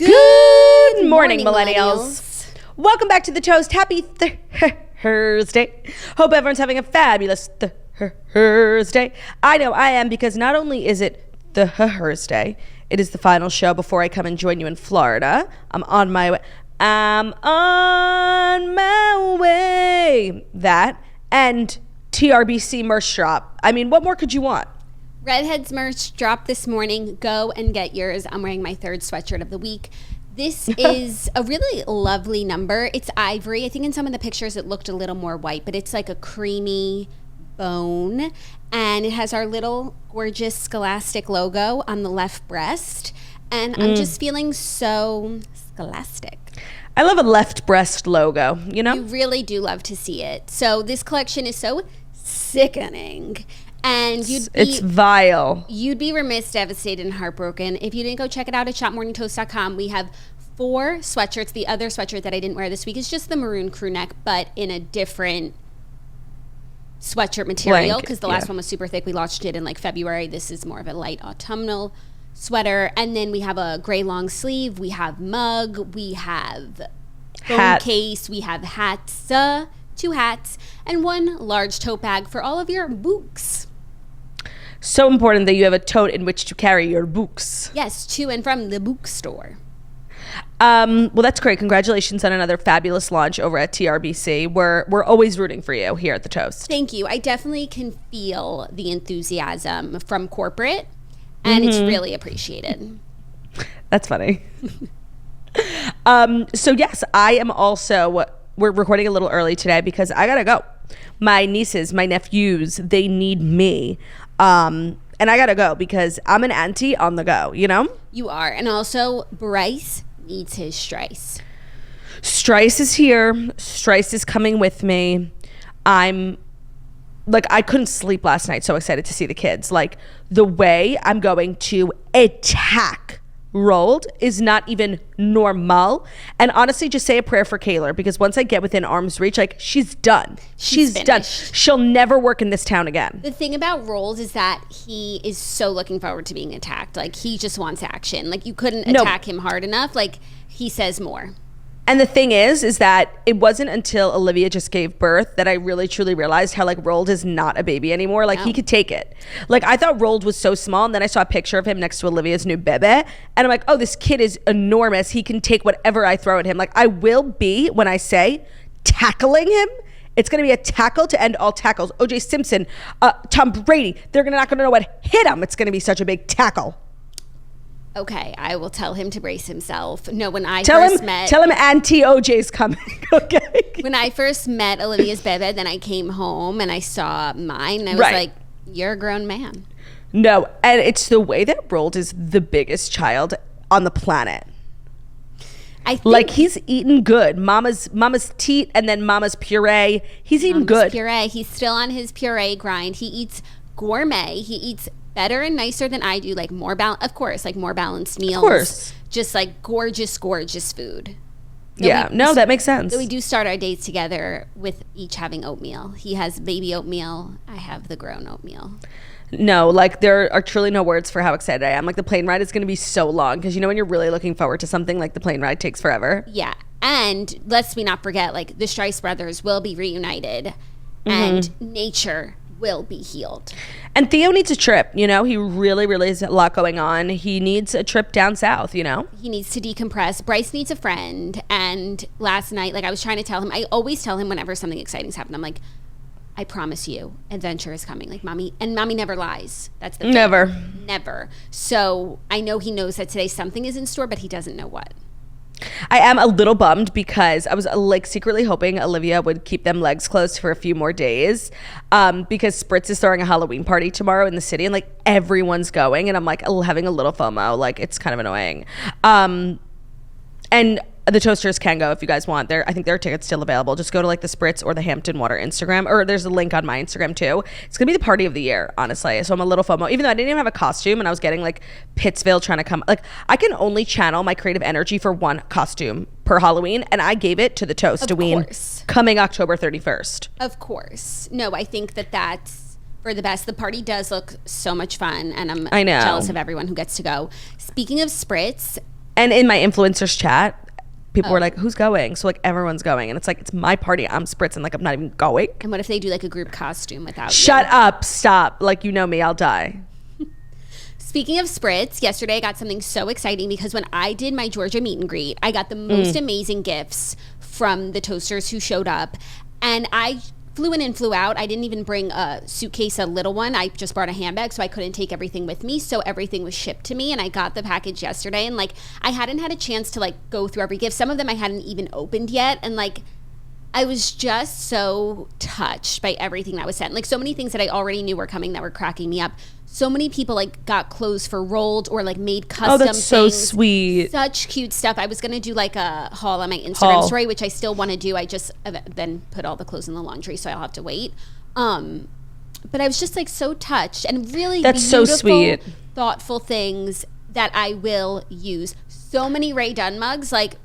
Good morning, millennials. Welcome back to The Toast. Happy Thursday. Hope everyone's having a fabulous Thursday. I know I am, because not only is it the Thursday, it is the final show before I come and join you in Florida. I'm on my way. That and TRBC merch drop. I mean, what more could you want? Redheads merch dropped this morning. Go and get yours. I'm wearing my third sweatshirt of the week. This is a really lovely number. It's ivory. I think in some of the pictures it looked a little more white, but it's like a creamy bone. And it has our little gorgeous scholastic logo on the left breast. And I'm just feeling so scholastic. I love a left breast logo, you know? You really do love to see it. So this collection is so sickening. And it's vile. You'd be remiss, devastated, and heartbroken if you didn't go check it out at shopmorningtoast.com. We have 4 sweatshirts. The other sweatshirt that I didn't wear this week is just the maroon crew neck, but in a different sweatshirt material, because the last one was super thick. We launched it in like February. This is more of a light autumnal sweater. And then we have a gray long sleeve. We have mug. We have phone case. We have hats. 2 hats. And 1 large tote bag for all of your books. So important that you have a tote in which to carry your books. Yes, to and from the bookstore. Well, that's great. Congratulations on another fabulous launch over at TRBC. We're always rooting for you here at The Toast. Thank you. I definitely can feel the enthusiasm from corporate, and it's really appreciated. That's funny. So yes, I am also... We're recording a little early today because I gotta go. My nieces, my nephews, they need me. And I gotta go because I'm an auntie on the go, you know? You are. And also, Bryce needs his Strice. Strice is here. Strice is coming with me. I couldn't sleep last night, so excited to see the kids. Like, the way I'm going to attack Rolled is not even normal. And honestly, just say a prayer for Kayla, because once I get within arm's reach, like, she's done. She's done. She'll never work in this town again. The thing about Rolls is that he is so looking forward to being attacked. Like, he just wants action. Like, you couldn't attack him hard enough. Like, he says more. And the thing is that it wasn't until Olivia just gave birth that I really truly realized how, like, Rold is not a baby anymore. Like, he could take it. Like, I thought Rold was so small, and then I saw a picture of him next to Olivia's new bebe, and I'm like, oh, this kid is enormous. He can take whatever I throw at him. Like, I will be, when I say tackling him, it's going to be a tackle to end all tackles. O.J. Simpson, Tom Brady, they're not going to know what hit him. It's going to be such a big tackle. Okay, I will tell him to brace himself. No, when I tell him Auntie OJ's coming. Okay. When I first met Olivia's bebe, then I came home and I saw mine, and I was like, "You're a grown man." No, and it's the way that Rold is the biggest child on the planet. I think, like, he's eating good. Mama's teat and then Mama's puree. He's eating good. Puree. He's still on his puree grind. He eats gourmet. He eats better and nicer than I do, like more more balanced meals. Of course. Just like gorgeous food. That makes sense. So we do start our days together with each having oatmeal. He has baby oatmeal. I have the grown oatmeal. No, like, there are truly no words for how excited I am. Like, the plane ride is going to be so long, because, you know, when you're really looking forward to something, like, the plane ride takes forever. Yeah. And let's not forget, like, the Strice brothers will be reunited and nature will be healed. And Theo needs a trip, you know? He really, really has a lot going on. He needs a trip down south, you know? He needs to decompress. Bryce needs a friend. And last night, like, I was trying to tell him, I always tell him whenever something exciting's happened, I'm like, I promise you, adventure is coming. Like, mommy never lies. That's the thing. Never. So I know he knows that today something is in store, but he doesn't know what. I am a little bummed because I was, like, secretly hoping Olivia would keep them legs closed for a few more days, because Spritz is throwing a Halloween party tomorrow in the city, and, like, everyone's going, and I'm, like, having a little FOMO. Like, it's kind of annoying. And the Toasters can go if you guys want. I think there are tickets still available. Just go to, like, the Spritz or the Hampton Water Instagram, or there's a link on my Instagram too. It's gonna be the party of the year, honestly. So I'm a little FOMO, even though I didn't even have a costume, and I was getting, like, Pittsville trying to come. Like, I can only channel my creative energy for one costume per Halloween, and I gave it to the Toast-a-ween coming October 31st. Of course. No, I think that's for the best. The party does look so much fun, and I'm jealous of everyone who gets to go. Speaking of Spritz, And in my influencers chat, people were like, who's going? So like everyone's going. And it's like, it's my party. I'm spritzing. Like I'm not even going. And what if they do like a group costume without Shut you? up. Stop. Like, you know me. I'll die. Speaking of spritz, yesterday I got something so exciting because when I did my Georgia meet and greet, I got the most amazing gifts from the toasters who showed up. And I flew in and flew out. I didn't even bring a suitcase, a little one. I just brought a handbag, so I couldn't take everything with me. So everything was shipped to me, and I got the package yesterday. And like, I hadn't had a chance to like go through every gift. Some of them I hadn't even opened yet. And like, I was just so touched by everything that was sent. Like so many things that I already knew were coming that were cracking me up. So many people like got clothes for Rolled or like made custom things. Oh, that's so sweet. Such cute stuff. I was going to do like a haul on my Instagram story, which I still want to do. I just then put all the clothes in the laundry, so I'll have to wait. But I was just like so touched and really that's so sweet, thoughtful things that I will use. So many Ray Dunn mugs, like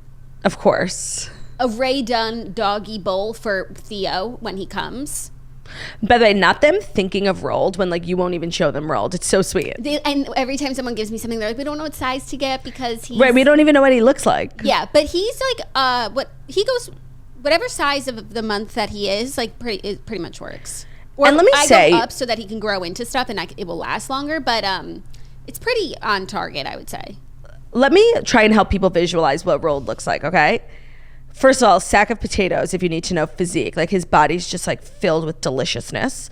of course. A Ray Dunn doggy bowl for Theo when he comes. By the way, not them thinking of Rolled when like you won't even show them Rolled. It's so sweet. And every time someone gives me something, they're like, we don't know what size to get because he's... Right, we don't even know what he looks like. Yeah, but he's like, what he goes, whatever size of the month that he is, like it pretty much works. Or and let me say, go up so that he can grow into stuff and it will last longer, but it's pretty on target, I would say. Let me try and help people visualize what Rolled looks like, okay? First of all, sack of potatoes, if you need to know physique. Like his body's just like filled with deliciousness.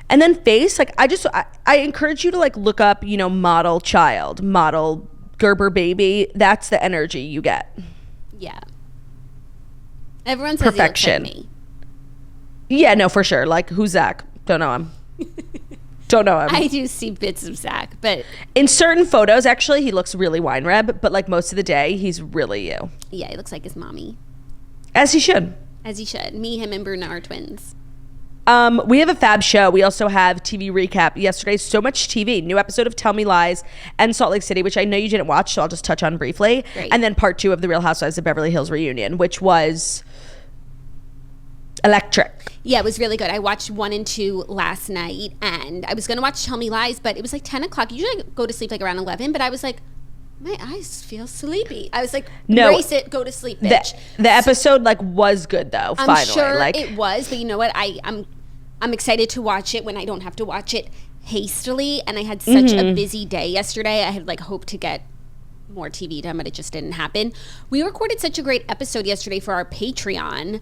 And then face, like I encourage you to like look up, you know, model child, model Gerber baby. That's the energy you get. Yeah. Everyone says perfection. He looks like me. Yeah, no, for sure. Like who's Zach? Don't know him. Don't know him. I do see bits of Zach, but in certain photos, actually, he looks really wine reb, but like most of the day, he's really you. Yeah, he looks like his mommy. As he should. As he should. Me, him, and Bruna are twins. We have a fab show. We also have TV recap. Yesterday, so much TV. New episode of Tell Me Lies and Salt Lake City, which I know you didn't watch, so I'll just touch on briefly. Great. And then part 2 of The Real Housewives of Beverly Hills reunion, which was electric. Yeah, it was really good. I watched 1 and 2 last night, and I was going to watch Tell Me Lies, but it was like 10 o'clock. Usually I go to sleep like around 11, but I was like, my eyes feel sleepy. I was like, embrace it, go to sleep, bitch. The episode like was good though. I'm finally, sure like it was, but you know what? I'm excited to watch it when I don't have to watch it hastily. And I had such a busy day yesterday. I had like hoped to get more TV done, but it just didn't happen. We recorded such a great episode yesterday for our Patreon.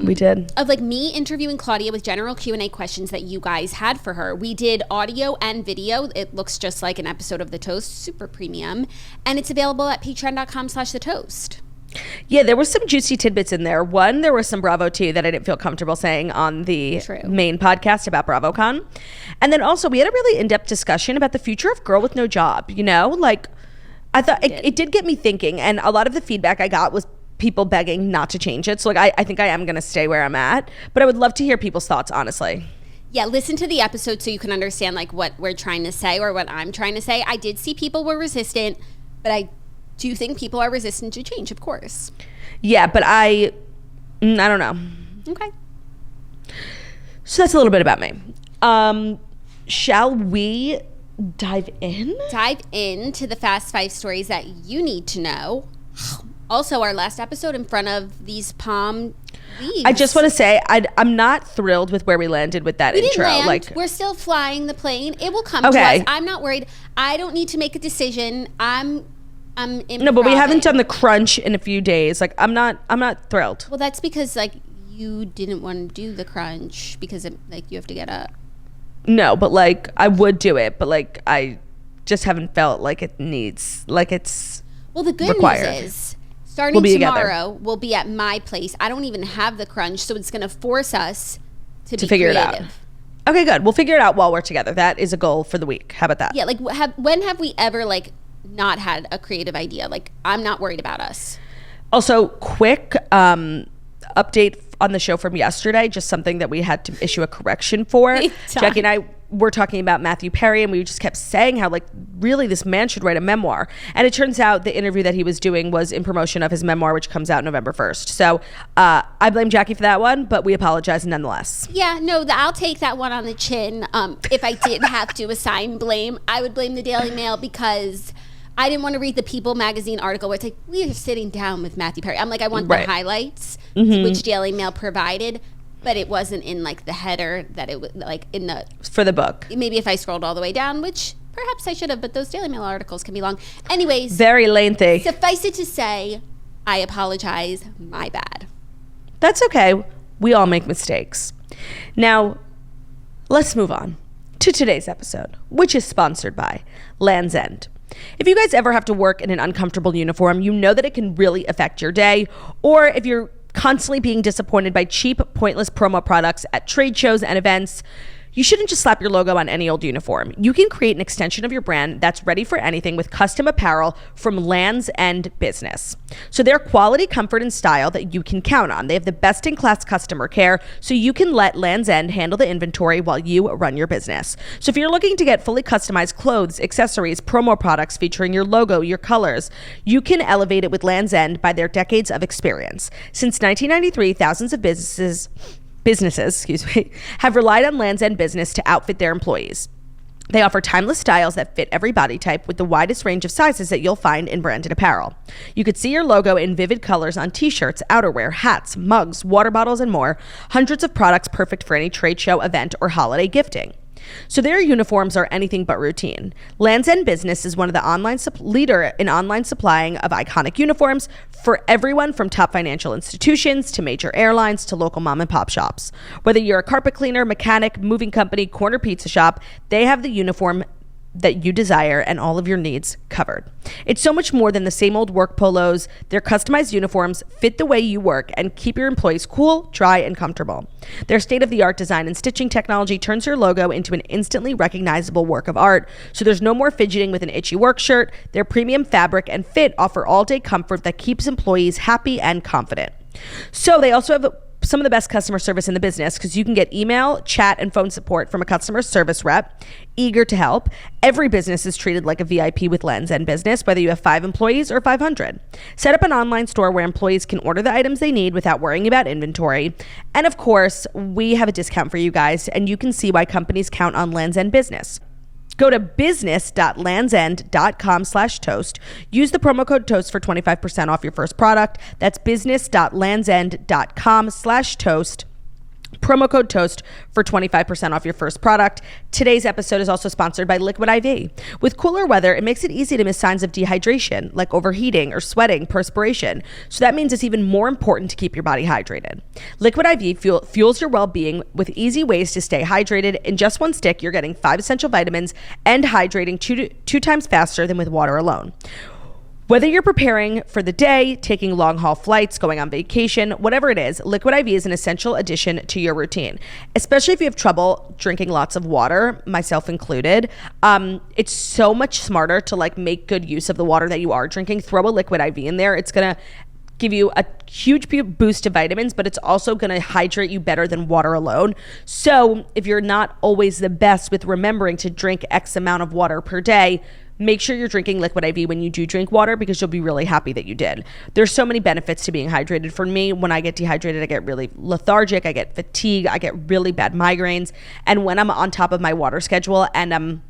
We did. Of like me interviewing Claudia with general Q&A questions that you guys had for her. We did audio and video. It looks just like an episode of The Toast, super premium. And it's available at patreon.com/The Toast. Yeah, there was some juicy tidbits in there. One, there was some Bravo tea that I didn't feel comfortable saying on the main podcast about BravoCon. And then also we had a really in-depth discussion about the future of Girl with No Job, you know? Like I thought it did get me thinking, and a lot of the feedback I got was people begging not to change it. So like I think I am going to stay where I'm at, but I would love to hear people's thoughts, honestly. Yeah, listen to the episode so you can understand like what we're trying to say or what I'm trying to say. I did see people were resistant, but I do think people are resistant to change, of course. Yeah, but I don't know. Okay. So that's a little bit about me. Shall we dive in? Dive into the fast 5 stories that you need to know. Also, our last episode in front of these palm leaves. I just want to say I'm not thrilled with where we landed with that intro. Didn't land. Like we're still flying the plane. It will come to us. I'm not worried. I don't need to make a decision. I'm no, but we haven't done the crunch in a few days. Like I'm not thrilled. Well, that's because like you didn't want to do the crunch because like you have to get up. No, but like I would do it, but like I just haven't felt like it needs, like it's well, the good required. News is starting tomorrow we'll be at my place. I don't even have the crunch, so it's going to force us to be figure creative. it out. Okay, good. We'll figure it out while we're together. That is a goal for the week. How about that? Yeah, like when have we ever like not had a creative idea? Like I'm not worried about us. Also, quick update on the show from yesterday, just something that we had to issue a correction for. Jackie and I were talking about Matthew Perry, and we just kept saying how like really this man should write a memoir. And it turns out the interview that he was doing was in promotion of his memoir, which comes out November 1st. So I blame Jackie for that one, but we apologize nonetheless. Yeah, no, I'll take that one on the chin. If I did have to assign blame, I would blame the Daily Mail because I didn't want to read the People magazine article where it's like, we are sitting down with Matthew Perry. I'm like, I want the highlights, which Daily Mail provided, but it wasn't in like the header that it was like in the... For the book. Maybe if I scrolled all the way down, which perhaps I should have, but those Daily Mail articles can be long. Anyways. Very lengthy. Suffice it to say, I apologize. My bad. That's okay. We all make mistakes. Now, let's move on to today's episode, which is sponsored by Land's End. If you guys ever have to work in an uncomfortable uniform, you know that it can really affect your day. Or if you're constantly being disappointed by cheap, pointless promo products at trade shows and events, you shouldn't just slap your logo on any old uniform. You can create an extension of your brand that's ready for anything with custom apparel from Land's End Business. So they're quality, comfort, and style that you can count on. They have the best-in-class customer care, so you can let Land's End handle the inventory while you run your business. So if you're looking to get fully customized clothes, accessories, promo products featuring your logo, your colors, you can elevate it with Land's End by their decades of experience. Since 1993, thousands of businesses, have relied on Land's End Business to outfit their employees. They offer timeless styles that fit every body type with the widest range of sizes that you'll find in branded apparel. You could see your logo in vivid colors on t-shirts, outerwear, hats, mugs, water bottles, and more. Hundreds of products perfect for any trade show, event, or holiday gifting. So their uniforms are anything but routine. Land's End Business is one of the leader in online supplying of iconic uniforms for everyone from top financial institutions to major airlines to local mom and pop shops. Whether you're a carpet cleaner, mechanic, moving company, corner pizza shop, they have the uniform that you desire and all of your needs covered. It's so much more than the same old work polos. Their customized uniforms fit the way you work and keep your employees cool, dry, and comfortable. Their state-of-the-art design and stitching technology turns your logo into an instantly recognizable work of art, so there's no more fidgeting with an itchy work shirt. Their premium fabric and fit offer all-day comfort that keeps employees happy and confident. So they also have some of the best customer service in the business because you can get email, chat, and phone support from a customer service rep, eager to help. Every business is treated like a VIP with Land's End Business, whether you have 5 employees or 500. Set up an online store where employees can order the items they need without worrying about inventory. And of course, we have a discount for you guys, and you can see why companies count on Land's End Business. Go to business.landsend.com/toast. Use the promo code TOAST for 25% off your first product. That's business.landsend.com/toast. Promo code TOAST for 25% off your first product. Today's episode is also sponsored by Liquid IV. With cooler weather, it makes it easy to miss signs of dehydration, like overheating or sweating, perspiration. So that means it's even more important to keep your body hydrated. Liquid IV fuels your well-being with easy ways to stay hydrated. In just one stick, you're getting 5 essential vitamins and hydrating two times faster than with water alone. Whether you're preparing for the day, taking long-haul flights, going on vacation, whatever it is, Liquid IV is an essential addition to your routine, especially if you have trouble drinking lots of water, myself included. It's so much smarter to like make good use of the water that you are drinking. Throw a Liquid IV in there. It's going to give you a huge boost of vitamins, but it's also going to hydrate you better than water alone. So if you're not always the best with remembering to drink X amount of water per day, make sure you're drinking Liquid IV when you do drink water because you'll be really happy that you did. There's so many benefits to being hydrated. For me, when I get dehydrated, I get really lethargic, I get fatigue, I get really bad migraines. And when I'm on top of my water schedule and I'm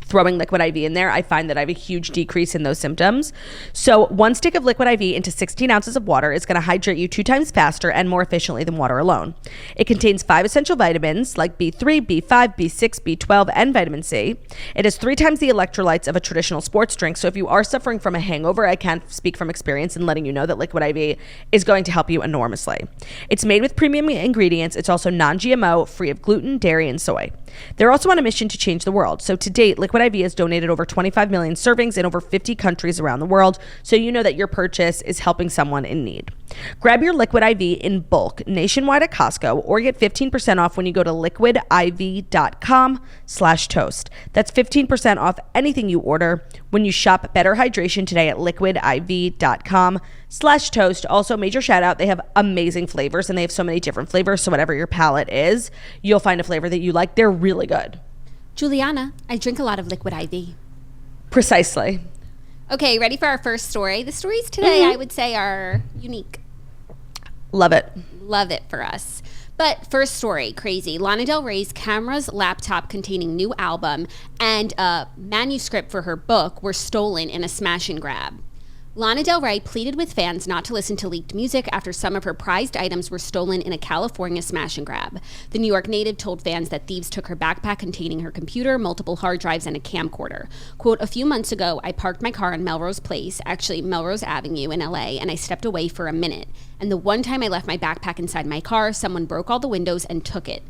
throwing Liquid IV in there, I find that I have a huge decrease in those symptoms. So 1 stick of Liquid IV into 16 ounces of water is going to hydrate you 2 times faster and more efficiently than water alone. It contains 5 essential vitamins like B3, B5, B6, B12, and vitamin C. It has 3 times the electrolytes of a traditional sports drink. So if you are suffering from a hangover, I can speak from experience in letting you know that Liquid IV is going to help you enormously. It's made with premium ingredients. It's also non-GMO, free of gluten, dairy, and soy. They're also on a mission to change the world. So to date, Liquid IV has donated over 25 million servings in over 50 countries around the world, so you know that your purchase is helping someone in need. Grab your Liquid IV in bulk nationwide at Costco or get 15% off when you go to liquidiv.com/toast. That's 15% off anything you order when you shop Better Hydration today at liquidiv.com/toast. Also, major shout out, they have amazing flavors and they have so many different flavors, so whatever your palate is, you'll find a flavor that you like. They're really good. Juliana, I drink a lot of Liquid IV. Precisely. Okay, ready for our first story? The stories today, I would say, are unique. Love it. Love it for us. But first story, crazy. Lana Del Rey's camera's laptop containing new album and a manuscript for her book were stolen in a smash and grab. Lana Del Rey pleaded with fans not to listen to leaked music after some of her prized items were stolen in a California smash and grab. The New York native told fans that thieves took her backpack containing her computer, multiple hard drives, and a camcorder. Quote, "A few months ago, I parked my car on Melrose Place, actually Melrose Avenue in LA, and I stepped away for a minute. And the one time I left my backpack inside my car, someone broke all the windows and took it."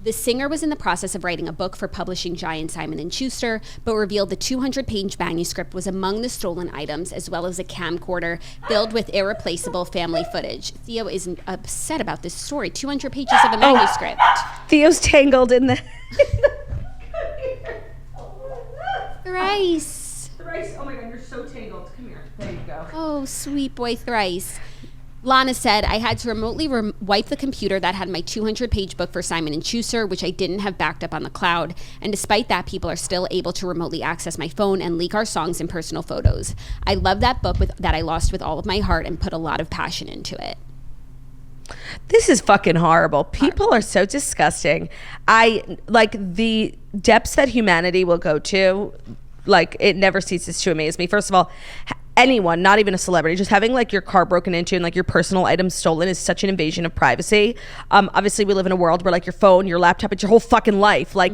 The singer was in the process of writing a book for publishing giant Simon & Schuster, but revealed the 200-page manuscript was among the stolen items, as well as a camcorder filled with irreplaceable family footage. Theo is upset about this story. 200 pages of a manuscript. Theo's tangled in the... Thrice. Thrice. Oh my God, you're so tangled. Come here. There you go. Oh, sweet boy Thrice. Lana said, "I had to remotely wipe the computer that had my 200-page book for Simon & Schuster, which I didn't have backed up on the cloud. And despite that, people are still able to remotely access my phone and leak our songs and personal photos. I love that book that I lost with all of my heart and put a lot of passion into it." This is fucking horrible. People are so disgusting. I like the depths that humanity will go to. Like, it never ceases to amaze me. First of all, anyone, not even a celebrity, just having like your car broken into and like your personal items stolen is such an invasion of privacy. Obviously we live in a world where like your phone, your laptop, it's your whole fucking life. Like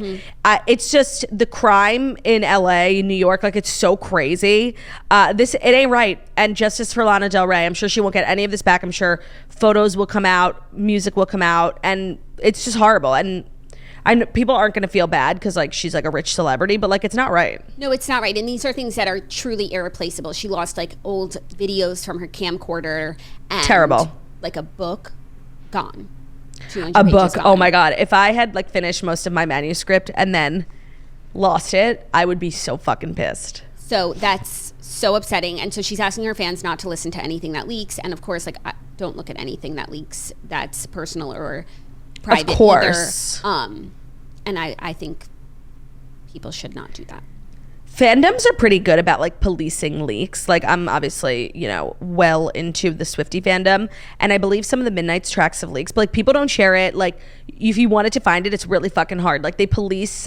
it's just the crime in LA, New York, like it's so crazy. It ain't right. And justice for Lana Del Rey. I'm sure she won't get any of this back. I'm sure photos will come out, music will come out, and it's just horrible. And I know people aren't going to feel bad because like she's like a rich celebrity, but like it's not right. No, it's not right. And these are things that are truly irreplaceable. She lost like old videos from her camcorder and terrible. Like a book gone. A book. Gone. Oh my God. If I had like finished most of my manuscript and then lost it, I would be so fucking pissed. So that's so upsetting. And so she's asking her fans not to listen to anything that leaks. And of course, like don't look at anything that leaks that's personal or private. Of course. Either. And I think people should not do that. Fandoms are pretty good about like policing leaks. Like I'm obviously, you know, well into the Swiftie fandom, and I believe some of the Midnight's tracks have leaks, but like people don't share it. Like if you wanted to find it, it's really fucking hard. Like they police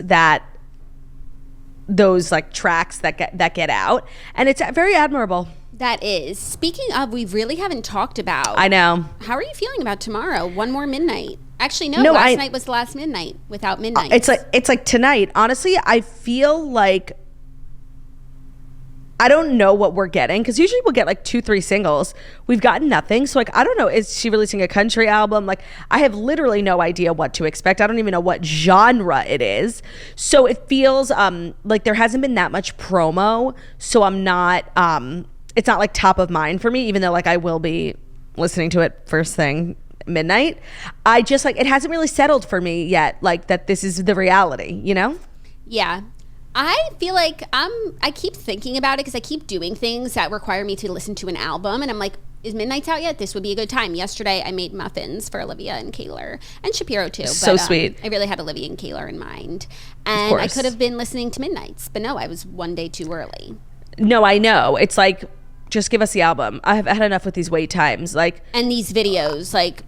those like tracks that get out, and it's very admirable. That is. Speaking of, we really haven't talked about. I know. How are you feeling about tomorrow? One more midnight. Actually, no. Last night was the last midnight without midnight. It's like tonight. Honestly, I feel like I don't know what we're getting because usually we'll get like 2-3 singles. We've gotten nothing. So like I don't know. Is she releasing a country album? Like I have literally no idea what to expect. I don't even know what genre it is. So it feels like there hasn't been that much promo. So I'm not. It's not like top of mind for me, even though like I will be listening to it first thing midnight. I just like it hasn't really settled for me yet, like that this is the reality, you know? Yeah. I feel like I keep thinking about it because I keep doing things that require me to listen to an album, and I'm like, is Midnight's out yet? This would be a good time. Yesterday I made muffins for Olivia and Kaylor and Shapiro too. So but, sweet. I really had Olivia and Kaylor in mind, and I could have been listening to Midnight's, but no, I was one day too early. No, I know. It's like, just give us the album. I've had enough with these wait times, like, and these videos, like.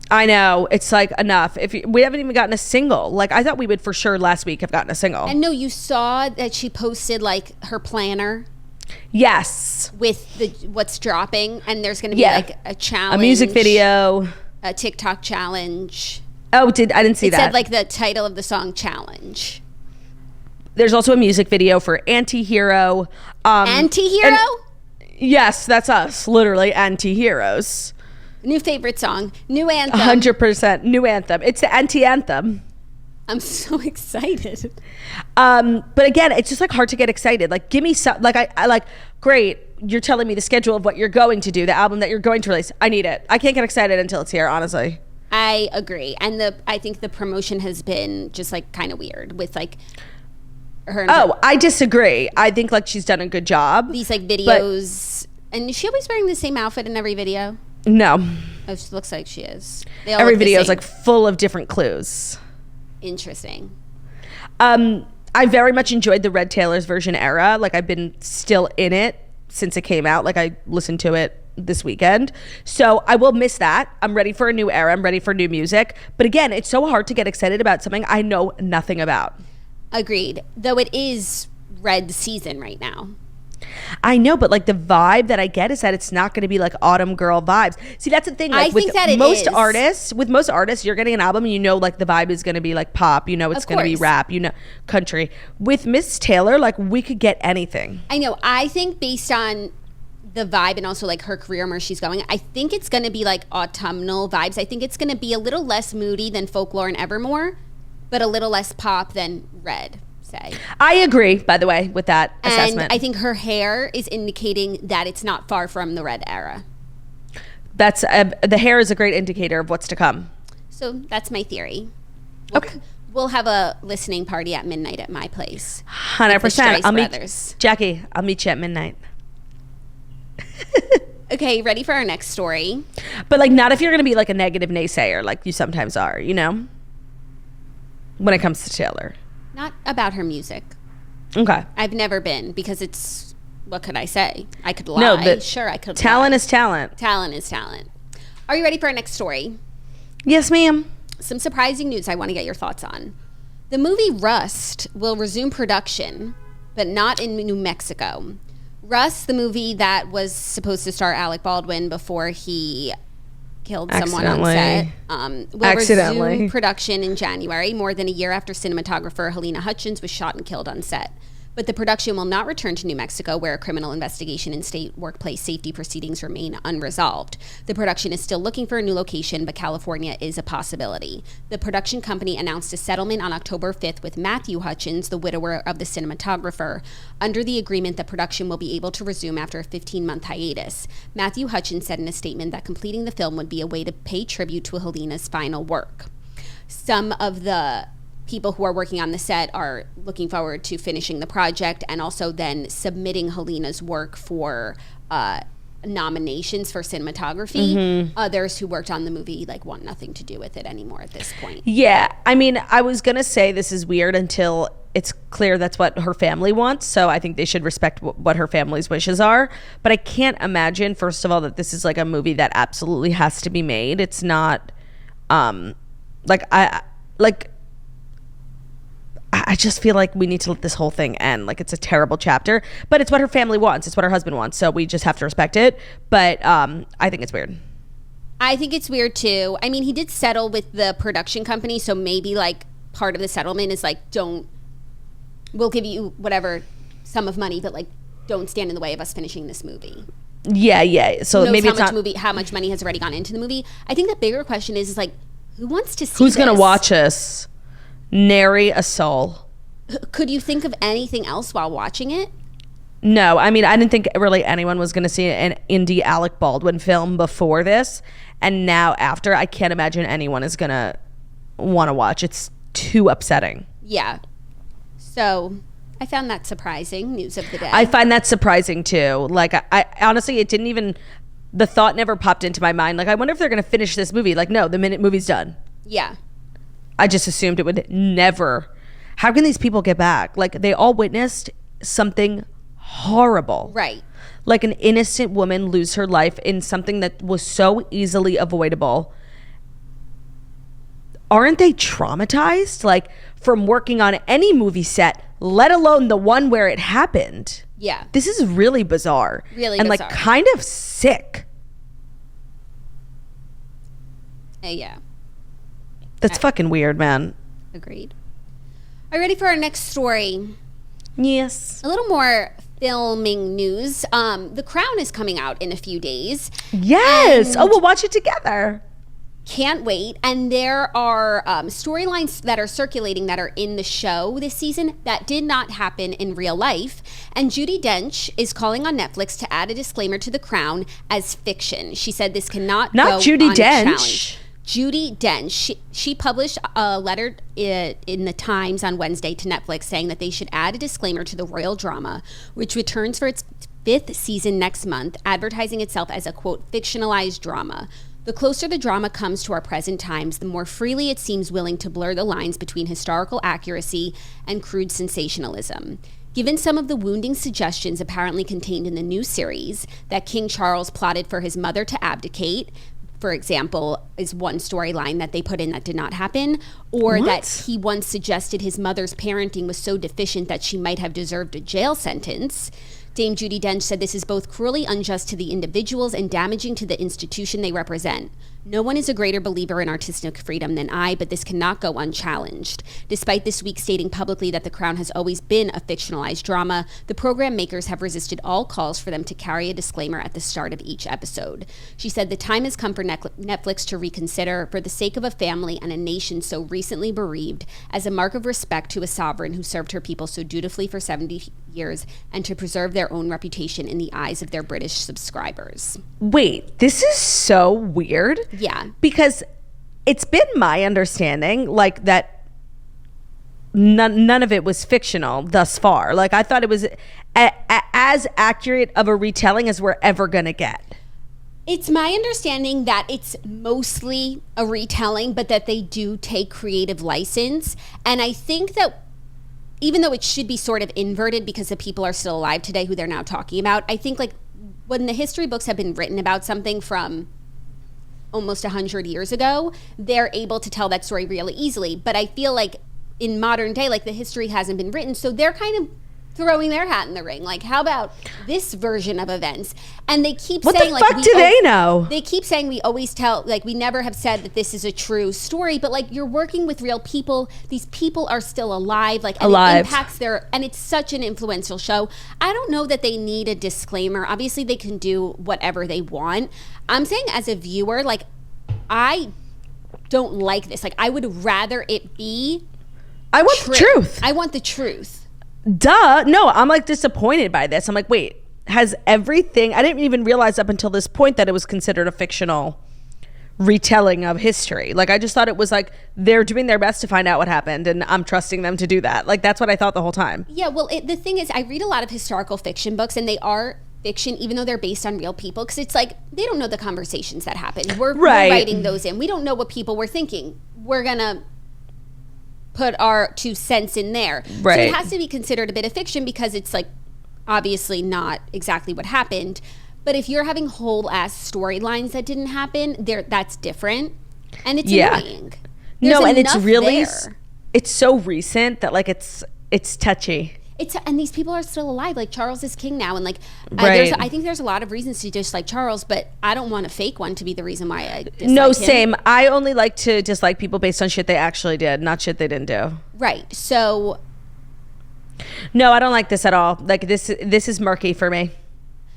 I know, it's like enough. We haven't even gotten a single. Like I thought we would for sure last week have gotten a single. And no, you saw that she posted like her planner. Yes. With what's dropping, and there's going to be like a challenge, a music video, a TikTok challenge. Oh, I didn't see that. It said like the title of the song challenge. There's also a music video for Anti-Hero. Anti-Hero? Yes, that's us. Literally Anti-Heroes. New favorite song. New anthem. 100% new anthem. It's the anti-anthem. I'm so excited. But again, it's just like hard to get excited. Like give me some, like I like, great, you're telling me the schedule of what you're going to do, the album that you're going to release. I need it. I can't get excited until it's here, honestly. I agree. And I think the promotion has been just like kind of weird with like her. I disagree. I think like she's done a good job. These like videos, and is she always wearing the same outfit in every video? No. It looks like she is. Every video is like full of different clues. Interesting. I very much enjoyed the Red Taylor's version era. Like I've been still in it since it came out. Like, I listened to it this weekend. So I will miss that. I'm ready for a new era. I'm ready for new music. But again, it's so hard to get excited about something I know nothing about. Agreed. Though it is Red season right now. I know, but like the vibe that I get is that it's not going to be like autumn girl vibes. See, that's the thing. Like, I think that it most is. artists, with most artists, you're getting an album and you know like the vibe is going to be like pop, you know it's going to be rap, you know, country. With Miss Taylor, like we could get anything. I know. I think based on the vibe and also like her career and where she's going, I think it's going to be like autumnal vibes. I think it's going to be a little less moody than Folklore and Evermore, but a little less pop than Red. Say. I agree, by the way, with that assessment. And I think her hair is indicating that it's not far from the Red era. That's the hair is a great indicator of what's to come. So that's my theory. Okay. We'll have a listening party at midnight at my place. 100%. I'll meet Jackie. I'll meet you at midnight. Okay, ready for our next story? But like, not if you're going to be like a negative naysayer, like you sometimes are, you know, when it comes to Taylor. Not about her music. Okay. I've never been, because it's, what could I say? I could lie. No, sure, I could talent lie. is talent. Talent is talent. Are you ready for our next story? Yes, ma'am. Some surprising news I want to get your thoughts on. The movie Rust will resume production, but not in New Mexico. Rust, the movie that was supposed to star Alec Baldwin before he killed someone on set, will resume production in January, more than a year after cinematographer Helena Hutchins was shot and killed on set. But the production will not return to New Mexico, where a criminal investigation and state workplace safety proceedings remain unresolved. The production is still looking for a new location, but California is a possibility. The production company announced a settlement on October 5th with Matthew Hutchins, the widower of the cinematographer. Under the agreement, the production will be able to resume after a 15-month hiatus. Matthew Hutchins said in a statement that completing the film would be a way to pay tribute to Helena's final work. Some of the people who are working on the set are looking forward to finishing the project and also then submitting Helena's work for nominations for cinematography. Mm-hmm. Others who worked on the movie like want nothing to do with it anymore at this point. Yeah, I mean, I was gonna say this is weird until it's clear that's what her family wants, so I think they should respect what her family's wishes are. But I can't imagine, first of all, that this is like a movie that absolutely has to be made. It's not I just feel like we need to let this whole thing end. Like, it's a terrible chapter, but it's what her family wants. It's what her husband wants. So we just have to respect it. But I think it's weird. I think it's weird too. I mean, he did settle with the production company. So maybe like part of the settlement is like, we'll give you whatever sum of money, but like, don't stand in the way of us finishing this movie. Yeah. So maybe it's not how much money has already gone into the movie. I think the bigger question is like, who wants to see who's this? Gonna watch us? Nary a soul. Could you think of anything else while watching it? No, I mean, I didn't think really anyone was going to see an indie Alec Baldwin film before this, and now after, I can't imagine anyone is going to want to watch. It's too upsetting. Yeah. So I found that surprising. News of the day. I find that surprising too. Like, I honestly, it didn't even, the thought never popped into my mind. Like, I wonder if they're going to finish this movie. Like, no, the minute movie's done. Yeah. I just assumed it would never. How can these people get back? Like, they all witnessed something horrible. Right. Like an innocent woman lose her life in something that was so easily avoidable. Aren't they traumatized? Like, from working on any movie set, let alone the one where it happened. Yeah. This is really bizarre. Really and bizarre. Like kind of sick. Yeah. That's fucking weird, man. Agreed. Are you ready for our next story? Yes. A little more filming news. The Crown is coming out in a few days. Yes. We'll watch it together. Can't wait. And there are storylines that are circulating that are in the show this season that did not happen in real life. And Judi Dench is calling on Netflix to add a disclaimer to The Crown as fiction. She said this cannot go Judi unchallenged. Judi Dench, she published a letter in the Times on Wednesday to Netflix saying that they should add a disclaimer to the royal drama, which returns for its 5th season next month, advertising itself as a, quote, fictionalized drama. The closer the drama comes to our present times, the more freely it seems willing to blur the lines between historical accuracy and crude sensationalism. Given some of the wounding suggestions apparently contained in the new series that King Charles plotted for his mother to abdicate, for example, is one storyline that they put in that did not happen, or that he once suggested his mother's parenting was so deficient that she might have deserved a jail sentence. Dame Judi Dench said this is both cruelly unjust to the individuals and damaging to the institution they represent. No one is a greater believer in artistic freedom than I, but this cannot go unchallenged. Despite this week stating publicly that The Crown has always been a fictionalized drama, the program makers have resisted all calls for them to carry a disclaimer at the start of each episode. She said the time has come for Netflix to reconsider, for the sake of a family and a nation so recently bereaved, as a mark of respect to a sovereign who served her people so dutifully for 70 years, and to preserve their own reputation in the eyes of their British subscribers. Wait, this is so weird. Yeah. Because it's been my understanding, like, that none of it was fictional thus far. Like, I thought it was as accurate of a retelling as we're ever going to get. It's my understanding that it's mostly a retelling, but that they do take creative license. And I think that even though it should be sort of inverted because the people are still alive today who they're now talking about, I think, like, when the history books have been written about something from almost 100 years ago, they're able to tell that story really easily. But I feel like in modern day, like, the history hasn't been written, so they're kind of throwing their hat in the ring. Like, how about this version of events? And they keep saying, like, what the fuck do they know? They keep saying we always tell, like, we never have said that this is a true story, but, like, you're working with real people. These people are still alive, like, and it impacts their, and it's such an influential show. I don't know that they need a disclaimer. Obviously they can do whatever they want. I'm saying as a viewer, like, I don't like this. Like, I would rather it be I want the truth. I want the truth. Duh. No, I'm, like, disappointed by this. I'm like, wait, has everything, I didn't even realize up until this point that it was considered a fictional retelling of history. Like, I just thought it was like they're doing their best to find out what happened, and I'm trusting them to do that. Like, that's what I thought the whole time. Yeah, well, the thing is, I read a lot of historical fiction books, and they are fiction even though they're based on real people, because it's like they don't know the conversations that happened. We're writing those in. We don't know what people were thinking. We're gonna put our 2 cents in there. Right. So it has to be considered a bit of fiction because it's, like, obviously not exactly what happened. But if you're having whole ass storylines that didn't happen, that's different. And it's annoying. No, and it's really it's so recent that, like, it's touchy. And these people are still alive. Like, Charles is king now, and, like, I think there's a lot of reasons to dislike Charles, but I don't want a fake one to be the reason why I dislike him. No, same. I only like to dislike people based on shit they actually did, not shit they didn't do. Right. So, no, I don't like this at all. Like, this is murky for me.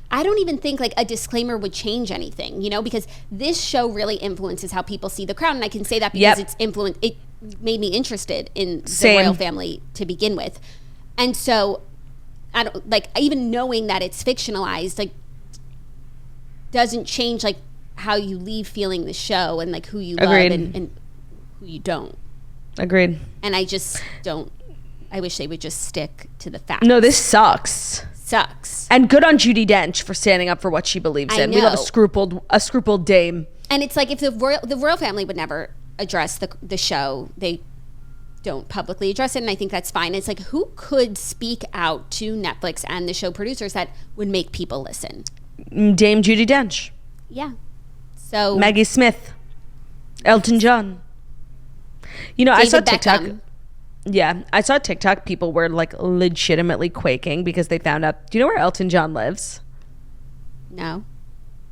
I don't even think, like, a disclaimer would change anything, you know, because this show really influences how people see The Crown, and I can say that because it made me interested in the royal family to begin with. And so, I don't, like, even knowing that it's fictionalized, like, doesn't change, like, how you leave feeling the show and, like, who you love and who you don't. Agreed. And I just don't, I wish they would just stick to the facts. No, this sucks. And good on Judi Dench for standing up for what she believes in. We love a scrupled dame. And it's like, if the royal family would never address the show, they don't publicly address it, and I think that's fine. It's like, who could speak out to Netflix and the show producers that would make people listen? Dame Judi Dench. Yeah. So Maggie Smith. Elton John. You know, David I saw TikTok. Beckham. Yeah, I saw TikTok. People were, like, legitimately quaking because they found out. Do you know where Elton John lives? No.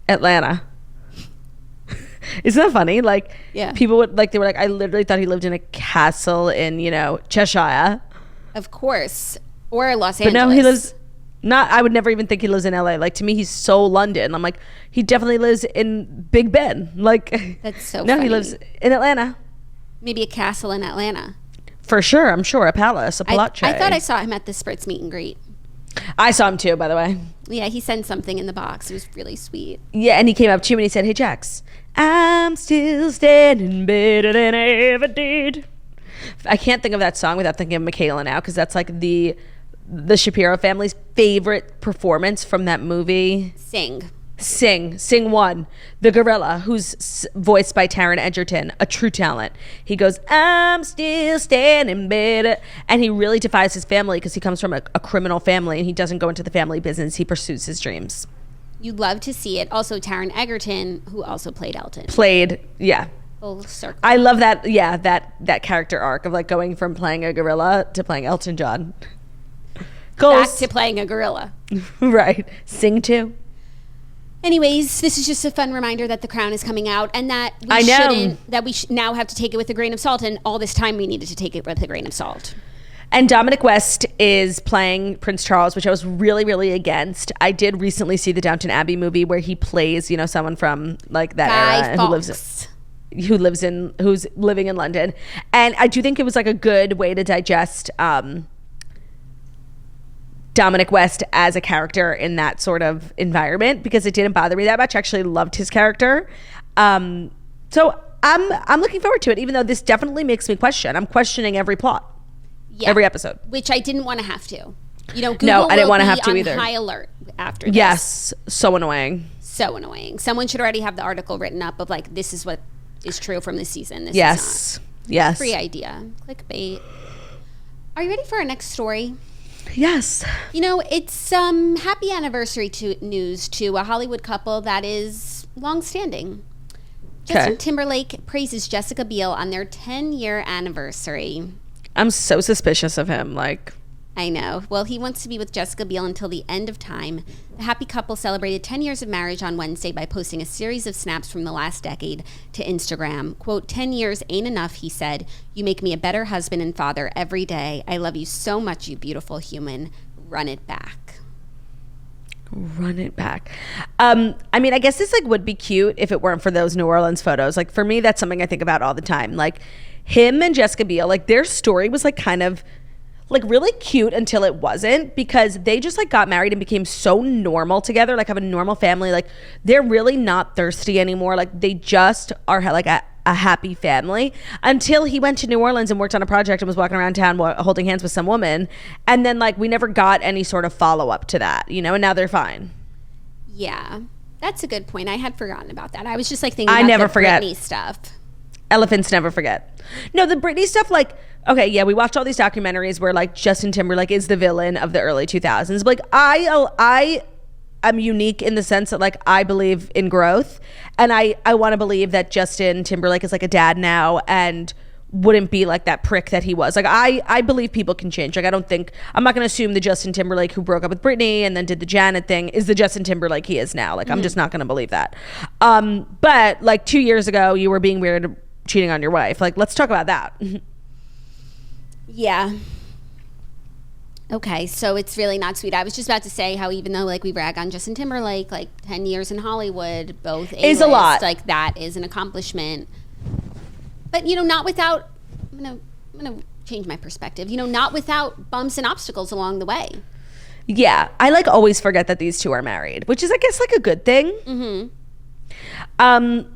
Atlanta. Isn't that funny? Like, yeah. People would, like, they were like, I literally thought he lived in a castle in, you know, Cheshire. Of course. Or Los Angeles. But no, he lives, I would never even think he lives in LA. Like, to me, he's so London. I'm like, he definitely lives in Big Ben. Like, that's so no, funny. He lives in Atlanta. Maybe a castle in Atlanta. For sure, I'm sure. A palace, a palazzo. I thought I saw him at the Spritz meet and greet. I saw him too, by the way. Yeah, he sent something in the box. It was really sweet. Yeah, and he came up to you and he said, hey, Jax, I'm still standing better than I ever did. I can't think of that song without thinking of Michaela now, because that's, like, the Shapiro family's favorite performance from that movie. Sing. Sing one. The gorilla, who's voiced by Taron Egerton, a true talent. He goes, I'm still standing better. And he really defies his family because he comes from a criminal family and he doesn't go into the family business. He pursues his dreams. You'd love to see it. Also, Taron Egerton, who also played Elton. Yeah. Full circle. I love that, yeah, that character arc of like going from playing a gorilla to playing Elton John. Back to playing a gorilla. Right. Sing too. Anyways, this is just a fun reminder that The Crown is coming out and that we now have to take it with a grain of salt. And all this time we needed to take it with a grain of salt. And Dominic West is playing Prince Charles, which I was really, really against. I did recently see the Downton Abbey movie where he plays, someone from like that Guy era Fawkes. who's living in London. And I do think it was like a good way to digest Dominic West as a character in that sort of environment because it didn't bother me that much. I actually loved his character. So I'm looking forward to it, even though this definitely makes me question. I'm questioning every plot, every episode. Which I didn't want to have to. Google no, I didn't want to have to on either. High alert after this. Yes, so annoying. So annoying. Someone should already have the article written up of like, this is what is true from this season. This is not. Yes. Free idea. Clickbait. Are you ready for our next story? Yes. It's happy anniversary news to a Hollywood couple that is long-standing. Justin Timberlake praises Jessica Biel on their 10-year anniversary. I'm so suspicious of him. I know. Well, he wants to be with Jessica Biel until the end of time. The happy couple celebrated 10 years of marriage on Wednesday by posting a series of snaps from the last decade to Instagram. Quote, 10 years ain't enough, he said. You make me a better husband and father every day. I love you so much, you beautiful human. Run it back. Run it back. I guess this would be cute if it weren't for those New Orleans photos. For me, that's something I think about all the time. Him and Jessica Biel, their story was kind of really cute until it wasn't, because they just got married and became so normal together, have a normal family. They're really not thirsty anymore. They just are a happy family until he went to New Orleans and worked on a project and was walking around town holding hands with some woman. And then we never got any sort of follow up to that, and now they're fine. Yeah, that's a good point. I had forgotten about that. I was just thinking about Britney stuff. Elephants never forget. No, the Britney stuff, okay, yeah, we watched all these documentaries where Justin Timberlake is the villain of the early 2000s. But I am unique in the sense that I believe in growth, and I want to believe that Justin Timberlake is a dad now and wouldn't be that prick that he was. I believe people can change. I'm not going to assume the Justin Timberlake who broke up with Britney and then did the Janet thing is the Justin Timberlake he is now. I'm just not going to believe that. But 2 years ago, you were being weird cheating on your wife. Let's talk about that. Yeah. Okay, so it's really not sweet. I was just about to say how even though we rag on Justin Timberlake, 10 years in Hollywood, both A-list, is a lot. That is an accomplishment. But not without, I'm gonna change my perspective. Not without bumps and obstacles along the way. Yeah, I always forget that these two are married, which is I guess a good thing. Mm-hmm.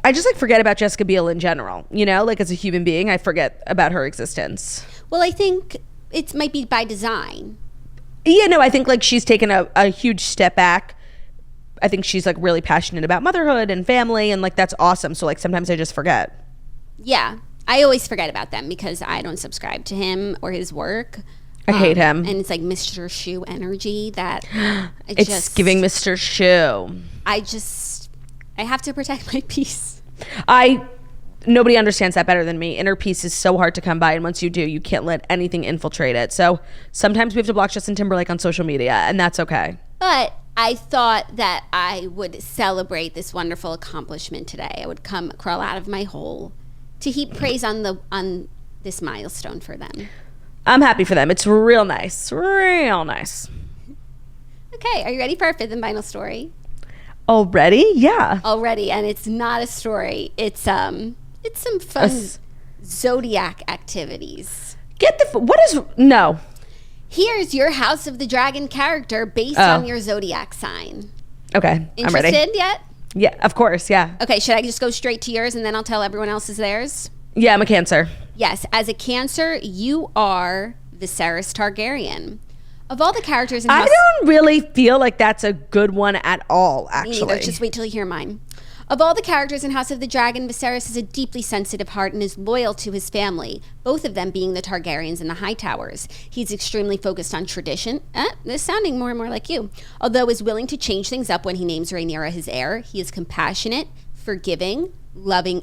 I just forget about Jessica Biel in general. As a human being, I forget about her existence. Well, I think it might be by design. Yeah, no, I think she's taken a huge step back. I think she's really passionate about motherhood and family, and that's awesome. So sometimes I just forget. Yeah, I always forget about them because I don't subscribe to him or his work. I hate him. And it's Mr. Schu energy that it's giving Mr. Schu. I have to protect my peace. Nobody understands that better than me. Inner peace is so hard to come by, and once you do, you can't let anything infiltrate it. So sometimes we have to block Justin Timberlake on social media, and that's okay. But I thought that I would celebrate this wonderful accomplishment today. I would crawl out of my hole to heap praise on this milestone for them. I'm happy for them. It's real nice. Real nice. Okay, are you ready for our fifth and final story? Already? Yeah. Already, and it's not a story. It's some fun zodiac activities. No. Here's your House of the Dragon character based on your zodiac sign. Okay, I'm ready. Interested yet? Yeah, of course, yeah. Okay, should I just go straight to yours and then I'll tell everyone else's theirs? Yeah, I'm a Cancer. Yes, as a Cancer, you are Viserys Targaryen. Of all the characters in I don't really feel like that's a good one at all, actually. Me neither. Just wait till you hear mine. Of all the characters in House of the Dragon, Viserys has a deeply sensitive heart and is loyal to his family, both of them being the Targaryens and the Hightowers. He's extremely focused on tradition. This is sounding more and more like you. Although is willing to change things up when he names Rhaenyra his heir, he is compassionate, forgiving, loving,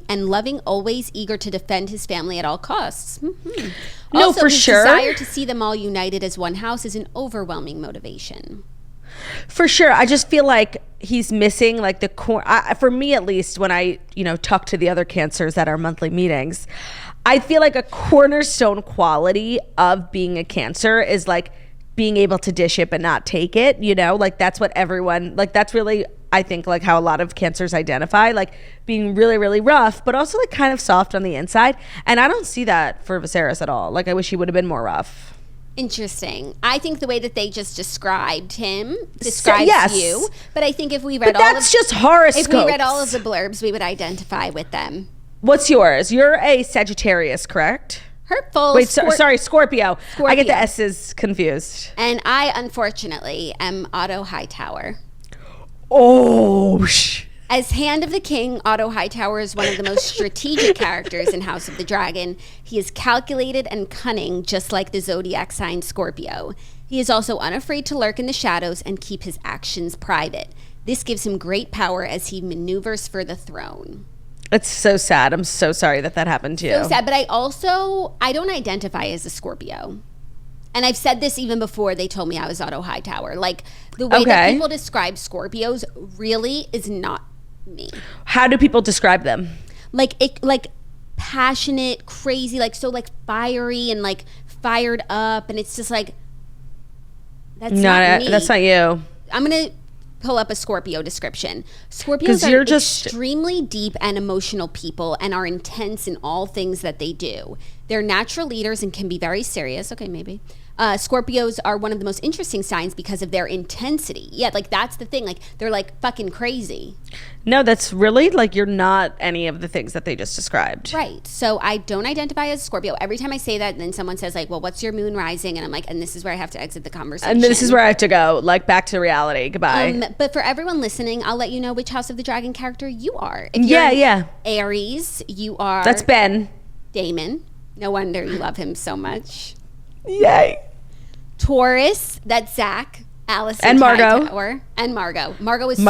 always eager to defend his family at all costs. No, Also, for his sure. desire to see them all united as one house is an overwhelming motivation. For sure. I just feel like he's missing like the core. For me, at least, when I, talk to the other cancers at our monthly meetings, I feel like a cornerstone quality of being a cancer is like being able to dish it but not take it, like that's what everyone, like that's really, I think, like how a lot of cancers identify, like being really, really rough, but also like kind of soft on the inside. And I don't see that for Viserys at all. Like I wish he would have been more rough. Interesting. I think the way that they just described him describes you. But I think if we read just horoscopes. If we read all of the blurbs, we would identify with them. What's yours? You're a Sagittarius, correct? Hurtful. Wait, sorry, Scorpio. I get the S's confused. And I, unfortunately, am Otto Hightower. Oh, As Hand of the King, Otto Hightower is one of the most strategic characters in House of the Dragon. He is calculated and cunning, just like the zodiac sign Scorpio. He is also unafraid to lurk in the shadows and keep his actions private. This gives him great power as he maneuvers for the throne. It's so sad. I'm so sorry that happened to you. So sad, but I don't identify as a Scorpio. And I've said this even before they told me I was Otto Hightower. Like, the way that people describe Scorpios really is not me. How do people describe them? Like passionate, crazy, like so like fiery and like fired up, and it's just like that's not me. That's not you. I'm gonna pull up a Scorpio description. Scorpios are extremely deep and emotional people and are intense in all things that they do. They're natural leaders and can be very serious. Okay, maybe. Scorpios are one of the most interesting signs because of their intensity. Yeah, like that's the thing. Like they're like fucking crazy. No, that's really like you're not any of the things that they just described. Right. So I don't identify as a Scorpio. Every time I say that, then someone says like, well, what's your moon rising? And I'm like, and this is where I have to exit the conversation. And this is where I have to go, like back to reality. Goodbye. But for everyone listening, I'll let you know which House of the Dragon character you are. If you're Aries, you are... That's Ben. Damon. No wonder you love him so much. Yay. Taurus, that's Zach, Allison, and Margot, and Margot. Margot's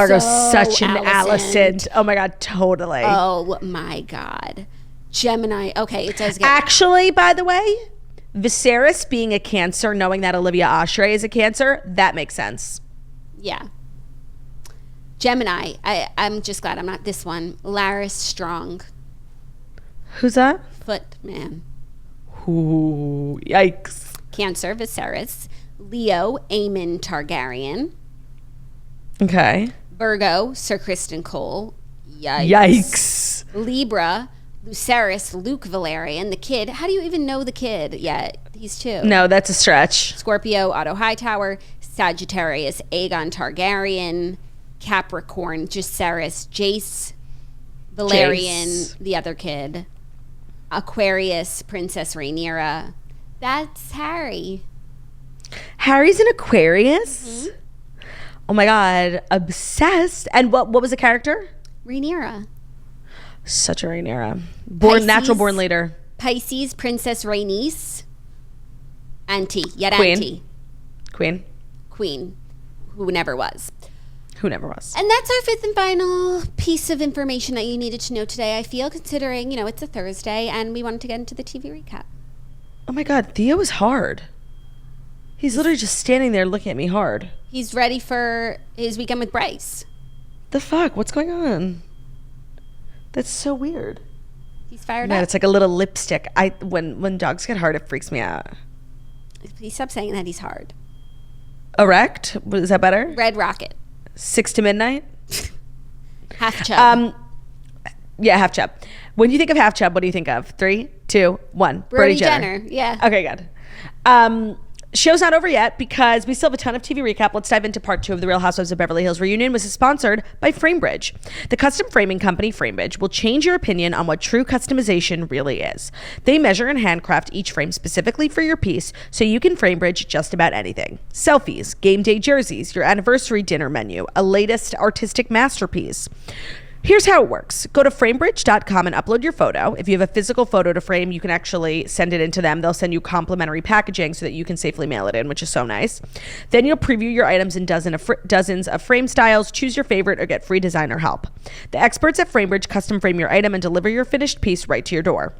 such an Allison. Oh my god, totally. Oh my god, Gemini. Okay, it does get actually. By the way, Viserys being a Cancer, knowing that Olivia Oshry is a Cancer, that makes sense. Yeah. Gemini. I'm just glad I'm not this one. Laris Strong. Who's that? Footman. Ooh, yikes. Cancer, Viserys. Leo, Aemon Targaryen. Okay. Virgo, Sir Criston Cole. Yikes. Libra, Lucerys, Luke Valerian. The kid. How do you even know the kid yet? He's 2. No, that's a stretch. Scorpio, Otto Hightower. Sagittarius, Aegon Targaryen. Capricorn, Jacaerys, Jace Valerian, the other kid. Aquarius, Princess Rhaenyra. That's Harry. Harry's an Aquarius? Mm-hmm. Oh my god, obsessed. And what was the character? Rhaenyra. Such a Rhaenyra. Natural born leader. Pisces, Princess Rhaenys. Auntie. Yet Queen. Auntie. Queen. Who never was. And that's our 5th and final piece of information that you needed to know today, I feel, considering, it's a Thursday and we wanted to get into the TV recap. Oh my god, Theo is hard. He's literally just standing there looking at me hard. He's ready for his weekend with Bryce. The fuck? What's going on? That's so weird. He's fired up. It's like a little lipstick. When dogs get hard, it freaks me out. Please stop saying that he's hard. Erect? Is that better? Red Rocket. 6 to midnight? Half chub. Yeah, half chub. When you think of half chub, what do you think of? 3, 2, 1. Brody Jenner. Yeah. Okay, good. Show's not over yet because we still have a ton of TV recap. Let's dive into part 2 of the Real Housewives of Beverly Hills reunion, which is sponsored by Framebridge. The custom framing company Framebridge will change your opinion on what true customization really is. They measure and handcraft each frame specifically for your piece so you can Framebridge just about anything. Selfies, game day jerseys, your anniversary dinner menu, a latest artistic masterpiece. Here's how it works. Go to framebridge.com and upload your photo. If you have a physical photo to frame, you can actually send it into them. They'll send you complimentary packaging so that you can safely mail it in, which is so nice. Then you'll preview your items in dozens of frame styles, choose your favorite, or get free designer help. The experts at Framebridge custom frame your item and deliver your finished piece right to your door.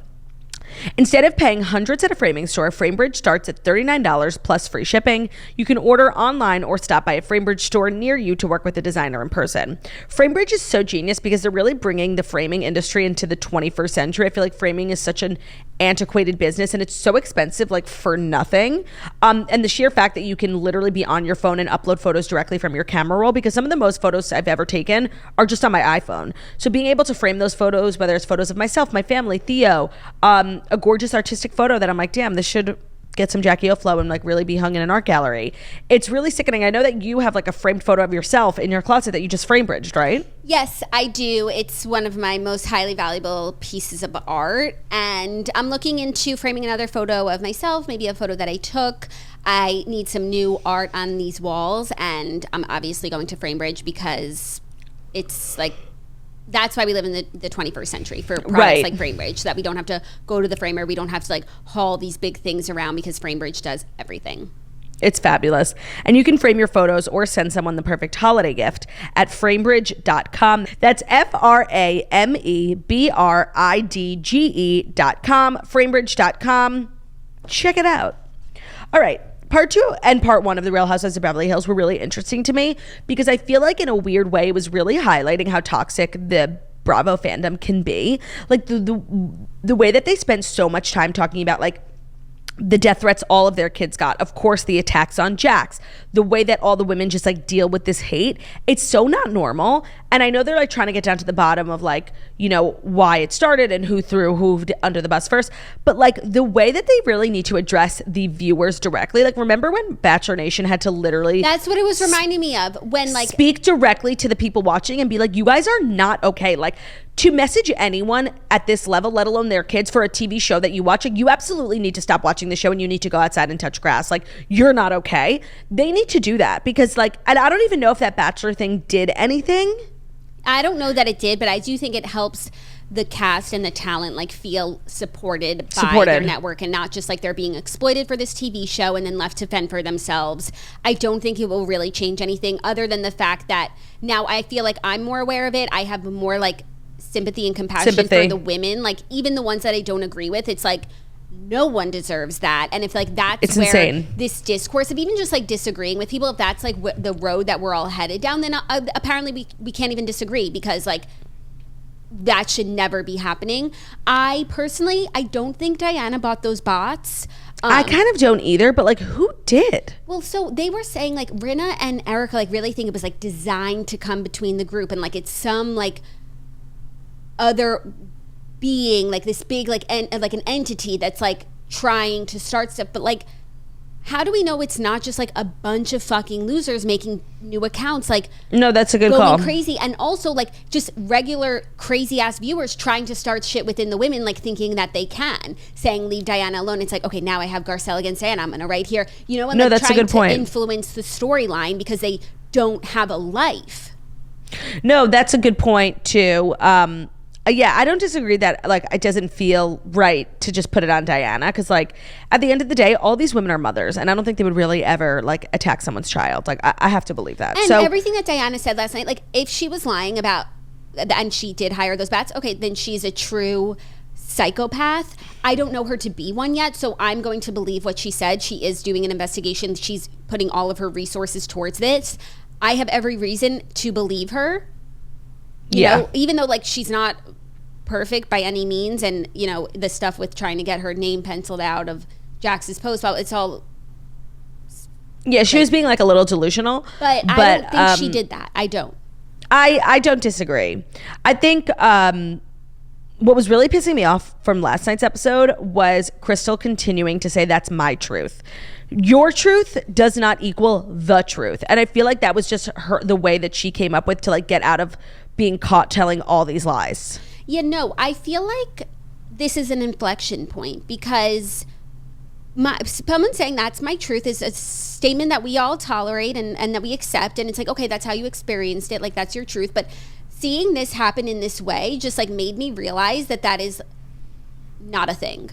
Instead of paying hundreds at a framing store, Framebridge starts at $39 plus free shipping. You can order online or stop by a Framebridge store near you to work with a designer in person. Framebridge is so genius because they're really bringing the framing industry into the 21st century. I feel like framing is such an antiquated business and it's so expensive, like for nothing. And the sheer fact that you can literally be on your phone and upload photos directly from your camera roll, because some of the most photos I've ever taken are just on my iPhone. So being able to frame those photos, whether it's photos of myself, my family, Theo, a gorgeous artistic photo that I'm like, damn, this should get some Jackie O flow and like really be hung in an art gallery. It's really sickening. I know that you have like a framed photo of yourself in your closet that you just Framebridged, right? Yes, I do. It's one of my most highly valuable pieces of art. And I'm looking into framing another photo of myself, maybe a photo that I took. I need some new art on these walls. And I'm obviously going to Framebridge because it's like, that's why we live in the 21st century for products like Framebridge, so that we don't have to go to the framer. We don't have to like haul these big things around because Framebridge does everything. It's fabulous. And you can frame your photos or send someone the perfect holiday gift at framebridge.com. That's FRAMEBRIDGE.com, framebridge.com. Check it out. All right. Part 2 and part 1 of The Real Housewives of Beverly Hills were really interesting to me because I feel like in a weird way it was really highlighting how toxic the Bravo fandom can be. Like the way that they spent so much time talking about like the death threats all of their kids got, of course the attacks on Jax, the way that all the women just like deal with this hate, it's so not normal. And I know they're like trying to get down to the bottom of like, you know, why it started and who threw who under the bus first, but like the way that they really need to address the viewers directly. Like remember when Bachelor Nation had to literally, that's what it was reminding me of, when like speak directly to the people watching and be like, you guys are not okay. Like to message anyone at this level, let alone their kids, for a TV show that you watch, like, you absolutely need to stop watching the show and you need to go outside and touch grass. Like, you're not okay. They need to do that because, like, and I don't even know if that Bachelor thing did anything. I don't know that it did, but I do think it helps the cast and the talent like feel supported by their network and not just like they're being exploited for this TV show and then left to fend for themselves. I don't think it will really change anything other than the fact that now I feel like I'm more aware of it. I have more like sympathy and compassion for the women, like even the ones that I don't agree with. It's like no one deserves that. And if like that's it's where insane. This discourse of even just like disagreeing with people, if that's like the road that we're all headed down, then apparently we can't even disagree because like that should never be happening. I personally, I don't think Diana bought those bots. I kind of don't either, but like who did? Well, so they were saying like Rinna and Erica like really think it was like designed to come between the group and like it's some like other being like this big like like an entity that's like trying to start stuff, but like how do we know it's not just like a bunch of fucking losers making new accounts like no, that's a good going call, crazy, and also like just regular crazy ass viewers trying to start shit within the women, like thinking that they can, saying leave Diana alone. It's like, okay, now I have Garcelle against Diana, I'm gonna write here, you know, and no, like that's a good point, influence the storyline because they don't have a life. No, that's a good point too. Yeah, I don't disagree that like it doesn't feel right to just put it on Diana because like at the end of the day, all these women are mothers, and I don't think they would really ever like attack someone's child. Like I have to believe that. And so everything that Diana said last night, like if she was lying about, and she did hire those bats, okay, then she's a true psychopath. I don't know her to be one yet, so I'm going to believe what she said. She is doing an investigation. She's putting all of her resources towards this. I have every reason to believe her. You know, even though like she's not perfect by any means, and you know the stuff with trying to get her name penciled out of Jax's post, well, it's all she was being like a little delusional, but I don't think she did that. I don't disagree. I think what was really pissing me off from last night's episode was Crystal continuing to say that's my truth. your truth does not equal the truth. And I feel like that was just the way that she came up with to like get out of being caught telling all these lies. Yeah, no, I feel like this is an inflection point because someone saying that's my truth is a statement that we all tolerate and that we accept. And it's like, okay, that's how you experienced it. Like, that's your truth. But seeing this happen in this way just like made me realize that is not a thing.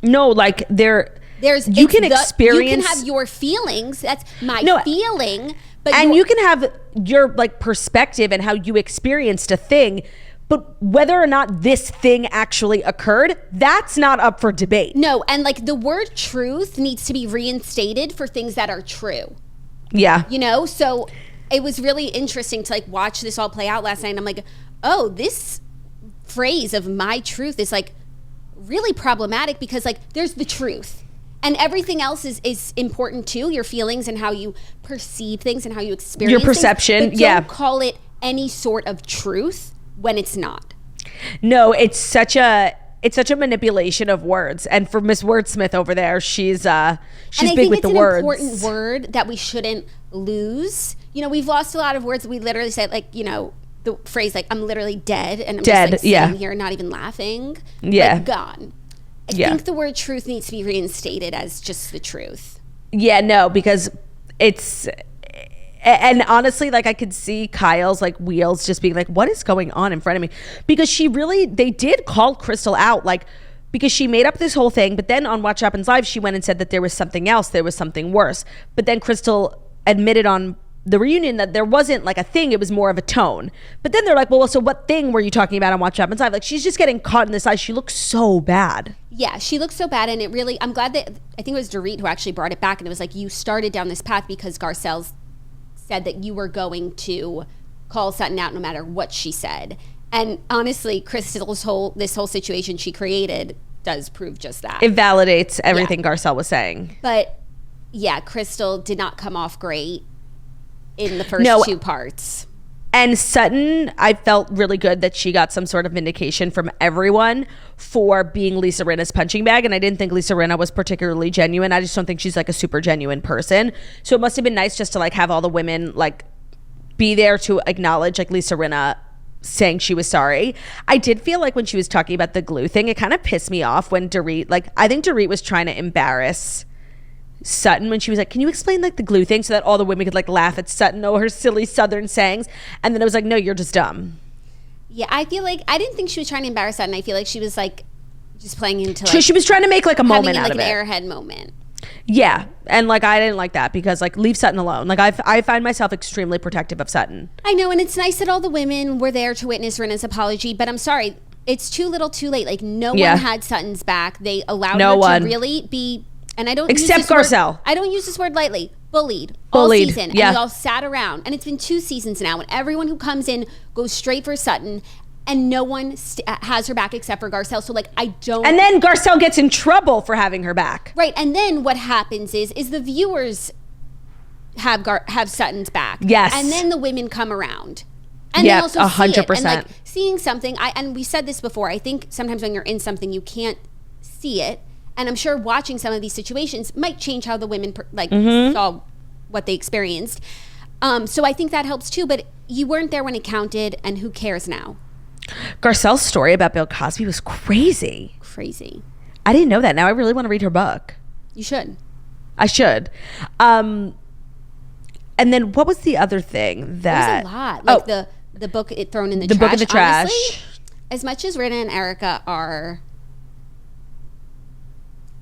No, like you can have your feelings. That's my feeling. But you can have your like perspective and how you experienced a thing, but whether or not this thing actually occurred, that's not up for debate. No, and like the word truth needs to be reinstated for things that are true. Yeah. You know, so it was really interesting to like watch this all play out last night. And I'm like, oh, this phrase of my truth is like really problematic because like there's the truth. And everything else is important too, your feelings and how you perceive things and how you experience your perception, things, but don't call it any sort of truth when it's not. No, it's such a manipulation of words. And for Miss Wordsmith over there, she's big with the words. And I think it's an important word that we shouldn't lose. You know, we've lost a lot of words. We literally say like, you know, the phrase like I'm literally dead and I'm just like sitting here not even laughing. Yeah. Like gone. I think the word truth needs to be reinstated as just the truth. Yeah, no, because and honestly, like I could see Kyle's like wheels just being like, what is going on in front of me? Because they did call Crystal out, like, because she made up this whole thing, but then on Watch What Happens Live, she went and said that there was something else, there was something worse. But then Crystal admitted on the reunion that there wasn't like a thing, it was more of a tone. But then they're like, well, so what thing were you talking about on Watch What Happens Live? Like, she's just getting caught in this lie. She looks so bad. Yeah, she looks so bad. And it really, I'm glad that, I think it was Dorit who actually brought it back. And it was like, you started down this path because Garcelle said that you were going to call Sutton out no matter what she said. And honestly, Crystal's this whole situation she created does prove just that. It validates everything Garcelle was saying. But yeah, Crystal did not come off great in the first two parts. And Sutton, I felt really good that she got some sort of vindication from everyone for being Lisa Rinna's punching bag. And I didn't think Lisa Rinna was particularly genuine. I just don't think she's like a super genuine person. So it must have been nice just to like have all the women like be there to acknowledge like Lisa Rinna saying she was sorry. I did feel like when she was talking about the glue thing, it kind of pissed me off when Dorit, like I think Dorit was trying to embarrass Sutton when she was like, can you explain like the glue thing, so that all the women could like laugh at Sutton or her silly Southern sayings. And then I was like, no, you're just dumb. Yeah, I feel like I didn't think she was trying to embarrass Sutton. I feel like she was like just playing into like she was trying to make like a moment out like of an it, airhead moment. Yeah, and like I didn't like that because like leave Sutton alone. Like I find myself extremely protective of Sutton. I know, and it's nice that all the women were there to witness Rinna's apology, but I'm sorry, it's too little too late. Like no one had Sutton's back. They allowed her to really be, and I don't except Garcelle. I don't use this word lightly. Bullied all season, and we all sat around, and it's been 2 seasons now, and everyone who comes in goes straight for Sutton, and no one has her back except for Garcelle. So like I don't. And then Garcelle gets in trouble for having her back. Right, and then what happens is the viewers have Sutton's back. Yes, and then the women come around. And they also 100%. And like seeing something, and we said this before, I think sometimes when you're in something you can't see it. And I'm sure watching some of these situations might change how the women saw what they experienced. So I think that helps too. But you weren't there when it counted, and who cares now? Garcelle's story about Bill Cosby was crazy. Crazy. I didn't know that. Now I really want to read her book. You should. I should. And then what was the other thing that... There was a lot. Like the book thrown in the trash. The book in the trash. Honestly, as much as Rinna and Erica are...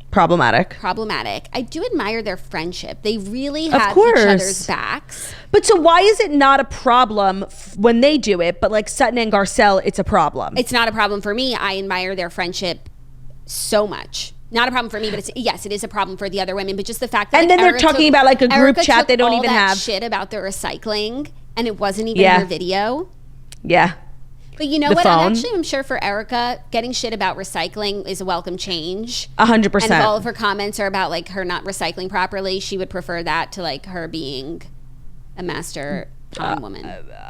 problematic, I do admire their friendship. They really have each other's backs. But so why is it not a problem when they do it, but like Sutton and Garcelle, it's a problem? It's not a problem for me. I admire their friendship so much. Not a problem for me, but it is a problem for the other women. But just the fact that and then they're talking about like a group chat they don't even have shit about the recycling, and it wasn't even her video. Yeah. But you know what? I'm sure for Erica, getting shit about recycling is a welcome change. 100%. And if all of her comments are about like her not recycling properly, she would prefer that to like her being a master con woman.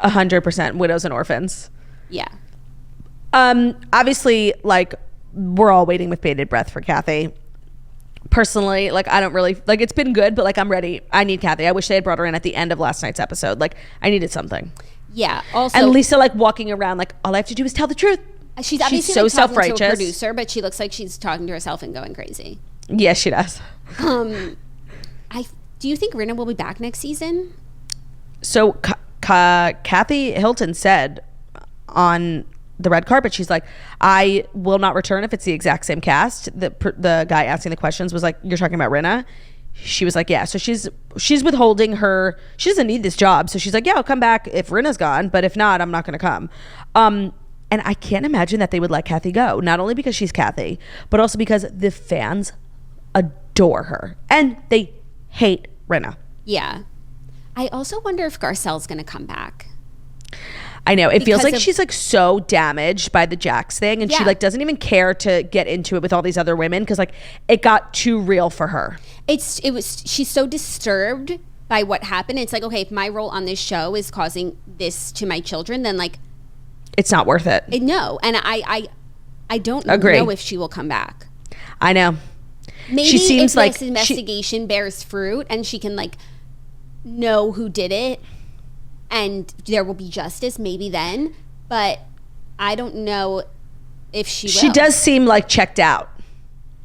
100%. Widows and orphans. Yeah. Obviously, like we're all waiting with bated breath for Kathy. personally, like, I don't really like, it's been good, but like, I'm ready. I need Kathy. I wish they had brought her in at the end of last night's episode. Like, I needed something. Yeah. Also, and Lisa, like, walking around like, all I have to do is tell the truth. She's obviously so like, talking self-righteous to a producer, but she looks like she's talking to herself and going crazy. Yes, she does. Do you think Rinna will be back next season? So Kathy Hilton said on the red carpet, she's like, I will not return if it's the exact same cast. The guy asking the questions was like, you're talking about Rinna? She was like, yeah. So she's withholding her, she doesn't need this job, so she's like, yeah, I'll come back if Rinna's gone, but if not, I'm not gonna come. And I can't imagine that they would let Kathy go, not only because she's Kathy, but also because the fans adore her and they hate Rinna. Yeah. I also wonder if Garcelle's gonna come back. I know. It feels like she's like so damaged by the Jax thing, and she like doesn't even care to get into it with all these other women because like it got too real for her. She's so disturbed by what happened. It's like, okay, if my role on this show is causing this to my children, then like it's not worth it. No, and I don't know if she will come back. I know. Maybe she seems if like this investigation bears fruit and she can like know who did it and there will be justice, maybe then. But I don't know if she will. She does seem like checked out.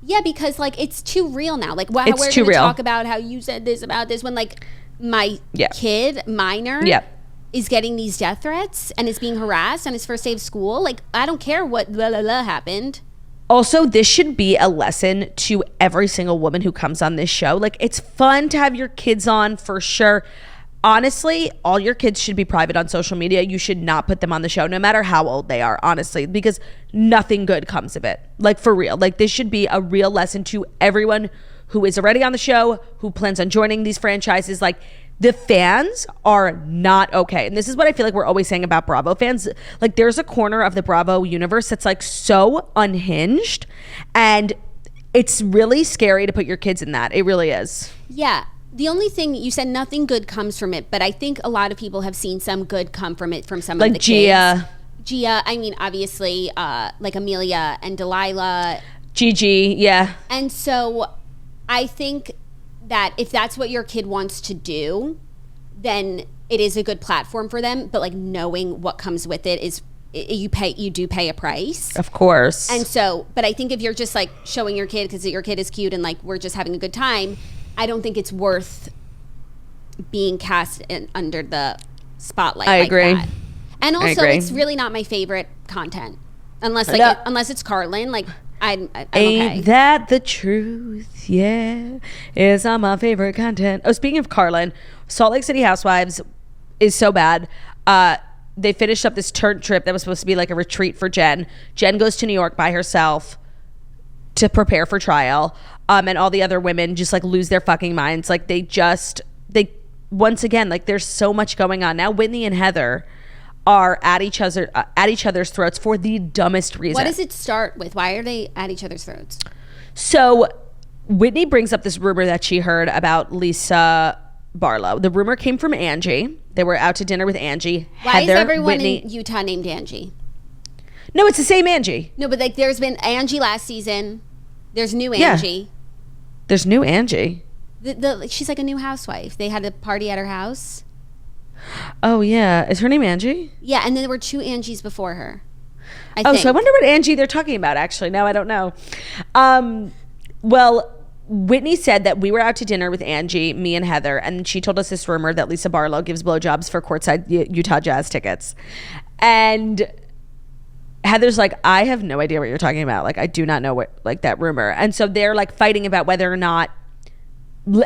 Yeah, because like it's too real now. Like, wow, we're going to talk about how you said this about this when like my kid, minor, is getting these death threats and is being harassed on his first day of school. Like, I don't care what happened. Also, this should be a lesson to every single woman who comes on this show. Like, it's fun to have your kids on for sure. Honestly, all your kids should be private on social media. You should not put them on the show, no matter how old they are, honestly, because nothing good comes of it. Like, for real. Like, this should be a real lesson to everyone who is already on the show, who plans on joining these franchises. Like, the fans are not okay. And this is what I feel like we're always saying about Bravo fans. Like, there's a corner of the Bravo universe that's like so unhinged, and it's really scary to put your kids in that. It really is. Yeah. The only thing you said, nothing good comes from it, but I think a lot of people have seen some good come from it from some like of the Gia. kids. Gia, I mean, obviously, like Amelia and Delilah. Gigi, yeah. And so I think that if that's what your kid wants to do, then it is a good platform for them. But like knowing what comes with it is you do pay a price. Of course. And so, but I think if you're just like showing your kid because your kid is cute and like we're just having a good time, I don't think it's worth being cast under the spotlight. I agree. That. And also, it's really not my favorite content, unless it's Carlin. Like I'm Ain't okay. That the truth? Yeah, is not my favorite content. Oh, speaking of Carlin, Salt Lake City Housewives is so bad. They finished up this turn trip that was supposed to be like a retreat for Jen. Jen goes to New York by herself to prepare for trial, and all the other women just like lose their fucking minds. Like they once again, like there's so much going on now. Whitney and Heather are at each other's throats for the dumbest reason. What does it start with? Why are they at each other's throats? So Whitney brings up this rumor that she heard about Lisa Barlow. The rumor came from Angie. They were out to dinner with Angie. Why is everyone in Utah named Angie? No, it's the same Angie. No, but like there's been Angie last season. There's new Angie. Yeah. There's new Angie. She's like a new housewife. They had a party at her house. Oh, yeah. Is her name Angie? Yeah, and then there were two Angies before her. I think. So I wonder what Angie they're talking about, actually. Now I don't know. Well, Whitney said that we were out to dinner with Angie, me and Heather, and she told us this rumor that Lisa Barlow gives blowjobs for courtside Utah Jazz tickets. And Heather's like, I have no idea what you're talking about. Like, I do not know what, like, that rumor. And so they're like fighting about whether or not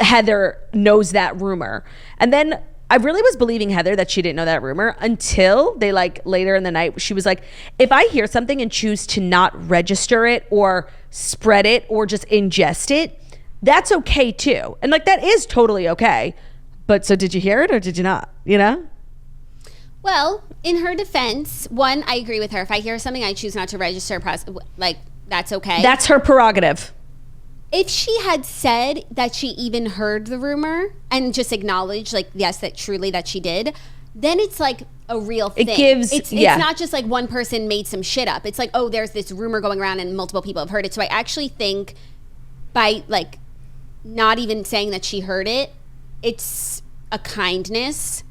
Heather knows that rumor. And then I really was believing Heather that she didn't know that rumor until they like later in the night, she was like, if I hear something and choose to not register it or spread it or just ingest it, that's okay too. And like, that is totally okay. But so did you hear it or did you not, you know? Well, in her defense, one, I agree with her. If I hear something, I choose not to register, like, that's okay. That's her prerogative. If she had said that she even heard the rumor and just acknowledged, like, yes, that truly that she did, then it's like a real thing. It's not just like one person made some shit up. It's like, oh, there's this rumor going around and multiple people have heard it. So I actually think by like not even saying that she heard it. It's a kindness.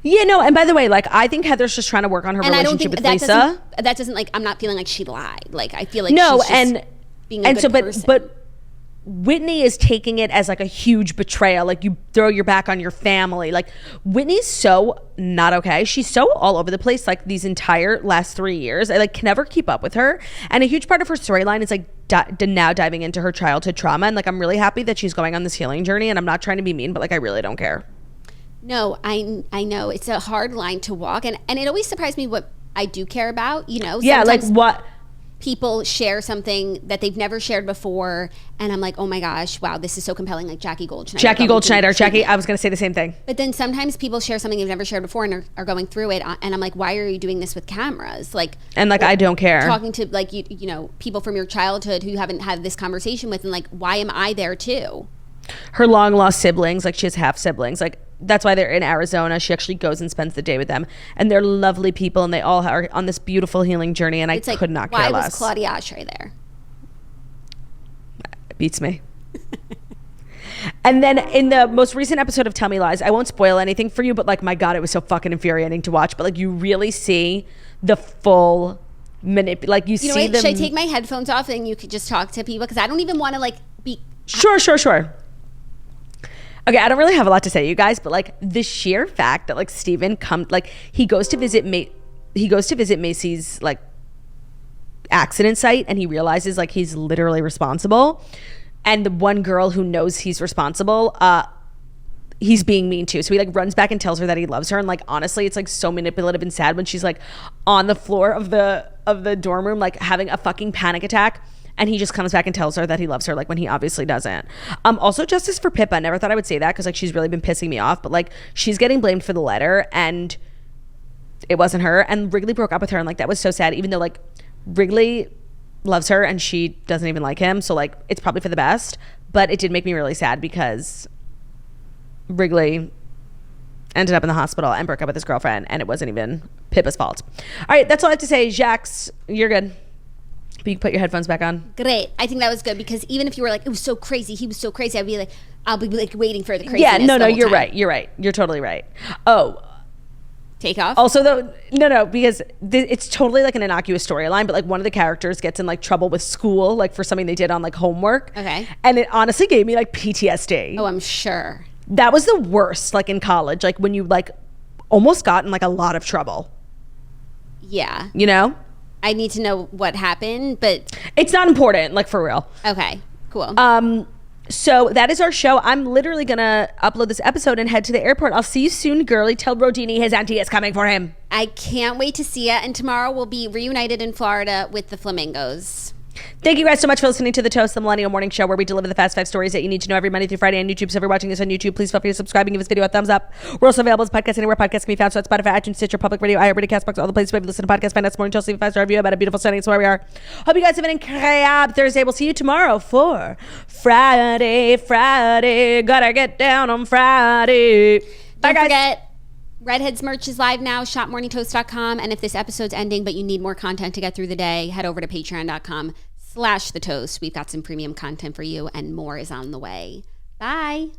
Yeah, no, and by the way, like, I think Heather's just trying to work on her relationship with Lisa. That doesn't, like, I'm not feeling like she lied. Like, I feel like no, she's just being a good person. But Whitney is taking it as like a huge betrayal. Like, you throw your back on your family. Like, Whitney's so not okay. She's so all over the place, like, these entire last 3 years. I, like, can never keep up with her. And a huge part of her storyline is, like, now diving into her childhood trauma. And, like, I'm really happy that she's going on this healing journey. And I'm not trying to be mean, but, like, I really don't care. No, I know. It's a hard line to walk. And it always surprised me what I do care about, you know? Yeah, like what? People share something that they've never shared before, and I'm like, oh my gosh, wow, this is so compelling. Like Jackie Goldschneider. I was going to say the same thing. But then sometimes people share something they've never shared before and are going through it, and I'm like, why are you doing this with cameras? Like, and like, I don't care. Talking to, like, you know, people from your childhood who you haven't had this conversation with, and like, why am I there too? Her long lost siblings, like, she has half siblings, like, that's why they're in Arizona. She actually goes and spends the day with them, and they're lovely people, and they all are on this beautiful healing journey, and it's, I could not care less. Why was Claudia Oshry there? It beats me. And then in the most recent episode of Tell Me Lies, I won't spoil anything for you, but like, my God, it was so fucking infuriating to watch. But like, you really see the full like, you see them. Should I take my headphones off and you could just talk to people? Because I don't even want to like be. Sure. Okay, I don't really have a lot to say, you guys, but like, the sheer fact that like Steven he goes to visit Macy's like accident site, and he realizes like he's literally responsible, and the one girl who knows he's responsible, he's being mean to. So he like runs back and tells her that he loves her, and like, honestly, it's like so manipulative and sad when she's like on the floor of the dorm room, like having a fucking panic attack. And he just comes back and tells her that he loves her, like, when he obviously doesn't. Also, justice for Pippa. Never thought I would say that, because like, she's really been pissing me off. But like, she's getting blamed for the letter, and it wasn't her. And Wrigley broke up with her, and like, that was so sad. Even though like, Wrigley loves her and she doesn't even like him, so like, it's probably for the best. But it did make me really sad, because Wrigley ended up in the hospital and broke up with his girlfriend, and it wasn't even Pippa's fault. All right, that's all I have to say. Jacques, you're good. But you can put your headphones back on. Great. I think that was good, because even if you were like, it was so crazy, he was so crazy, I'll be like waiting for the craziness. Yeah, no, you're right. You're totally right. Oh. Take off? Also, though, no, because it's totally like an innocuous storyline, but like, one of the characters gets in like trouble with school, like for something they did on like homework. Okay. And it honestly gave me like PTSD. Oh, I'm sure. That was the worst, like in college, like when you like almost got in like a lot of trouble. Yeah. You know? I need to know what happened, but it's not important, like, for real. Okay, cool. So that is our show. I'm literally gonna upload this episode and head to the airport. I'll see you soon, girly. Tell Rodini his auntie is coming for him. I can't wait to see you. And tomorrow we'll be reunited in Florida with the Flamingos. Thank you guys so much for listening to The Toast, the Millennial Morning Show, where we deliver the fast 5 stories that you need to know every Monday through Friday on YouTube. So if you're watching this on YouTube, please feel free to subscribe and give this video a thumbs up. We're also available as podcasts anywhere podcasts can be found. So at Spotify, iTunes, Stitcher, Public Radio, iHeartRadio, CastBox, all the places where you listen to podcasts. Find us Morning Toast, leave a 5-star review about a beautiful setting. It's where we are. Hope you guys have an incredible Thursday. We'll see you tomorrow for Friday. Gotta get down on Friday. Bye, guys. Don't forget, Redheads merch is live now, shopmorningtoast.com. And if this episode's ending but you need more content to get through the day, head over to patreon.com/thetoast. We've got some premium content for you, and more is on the way. Bye.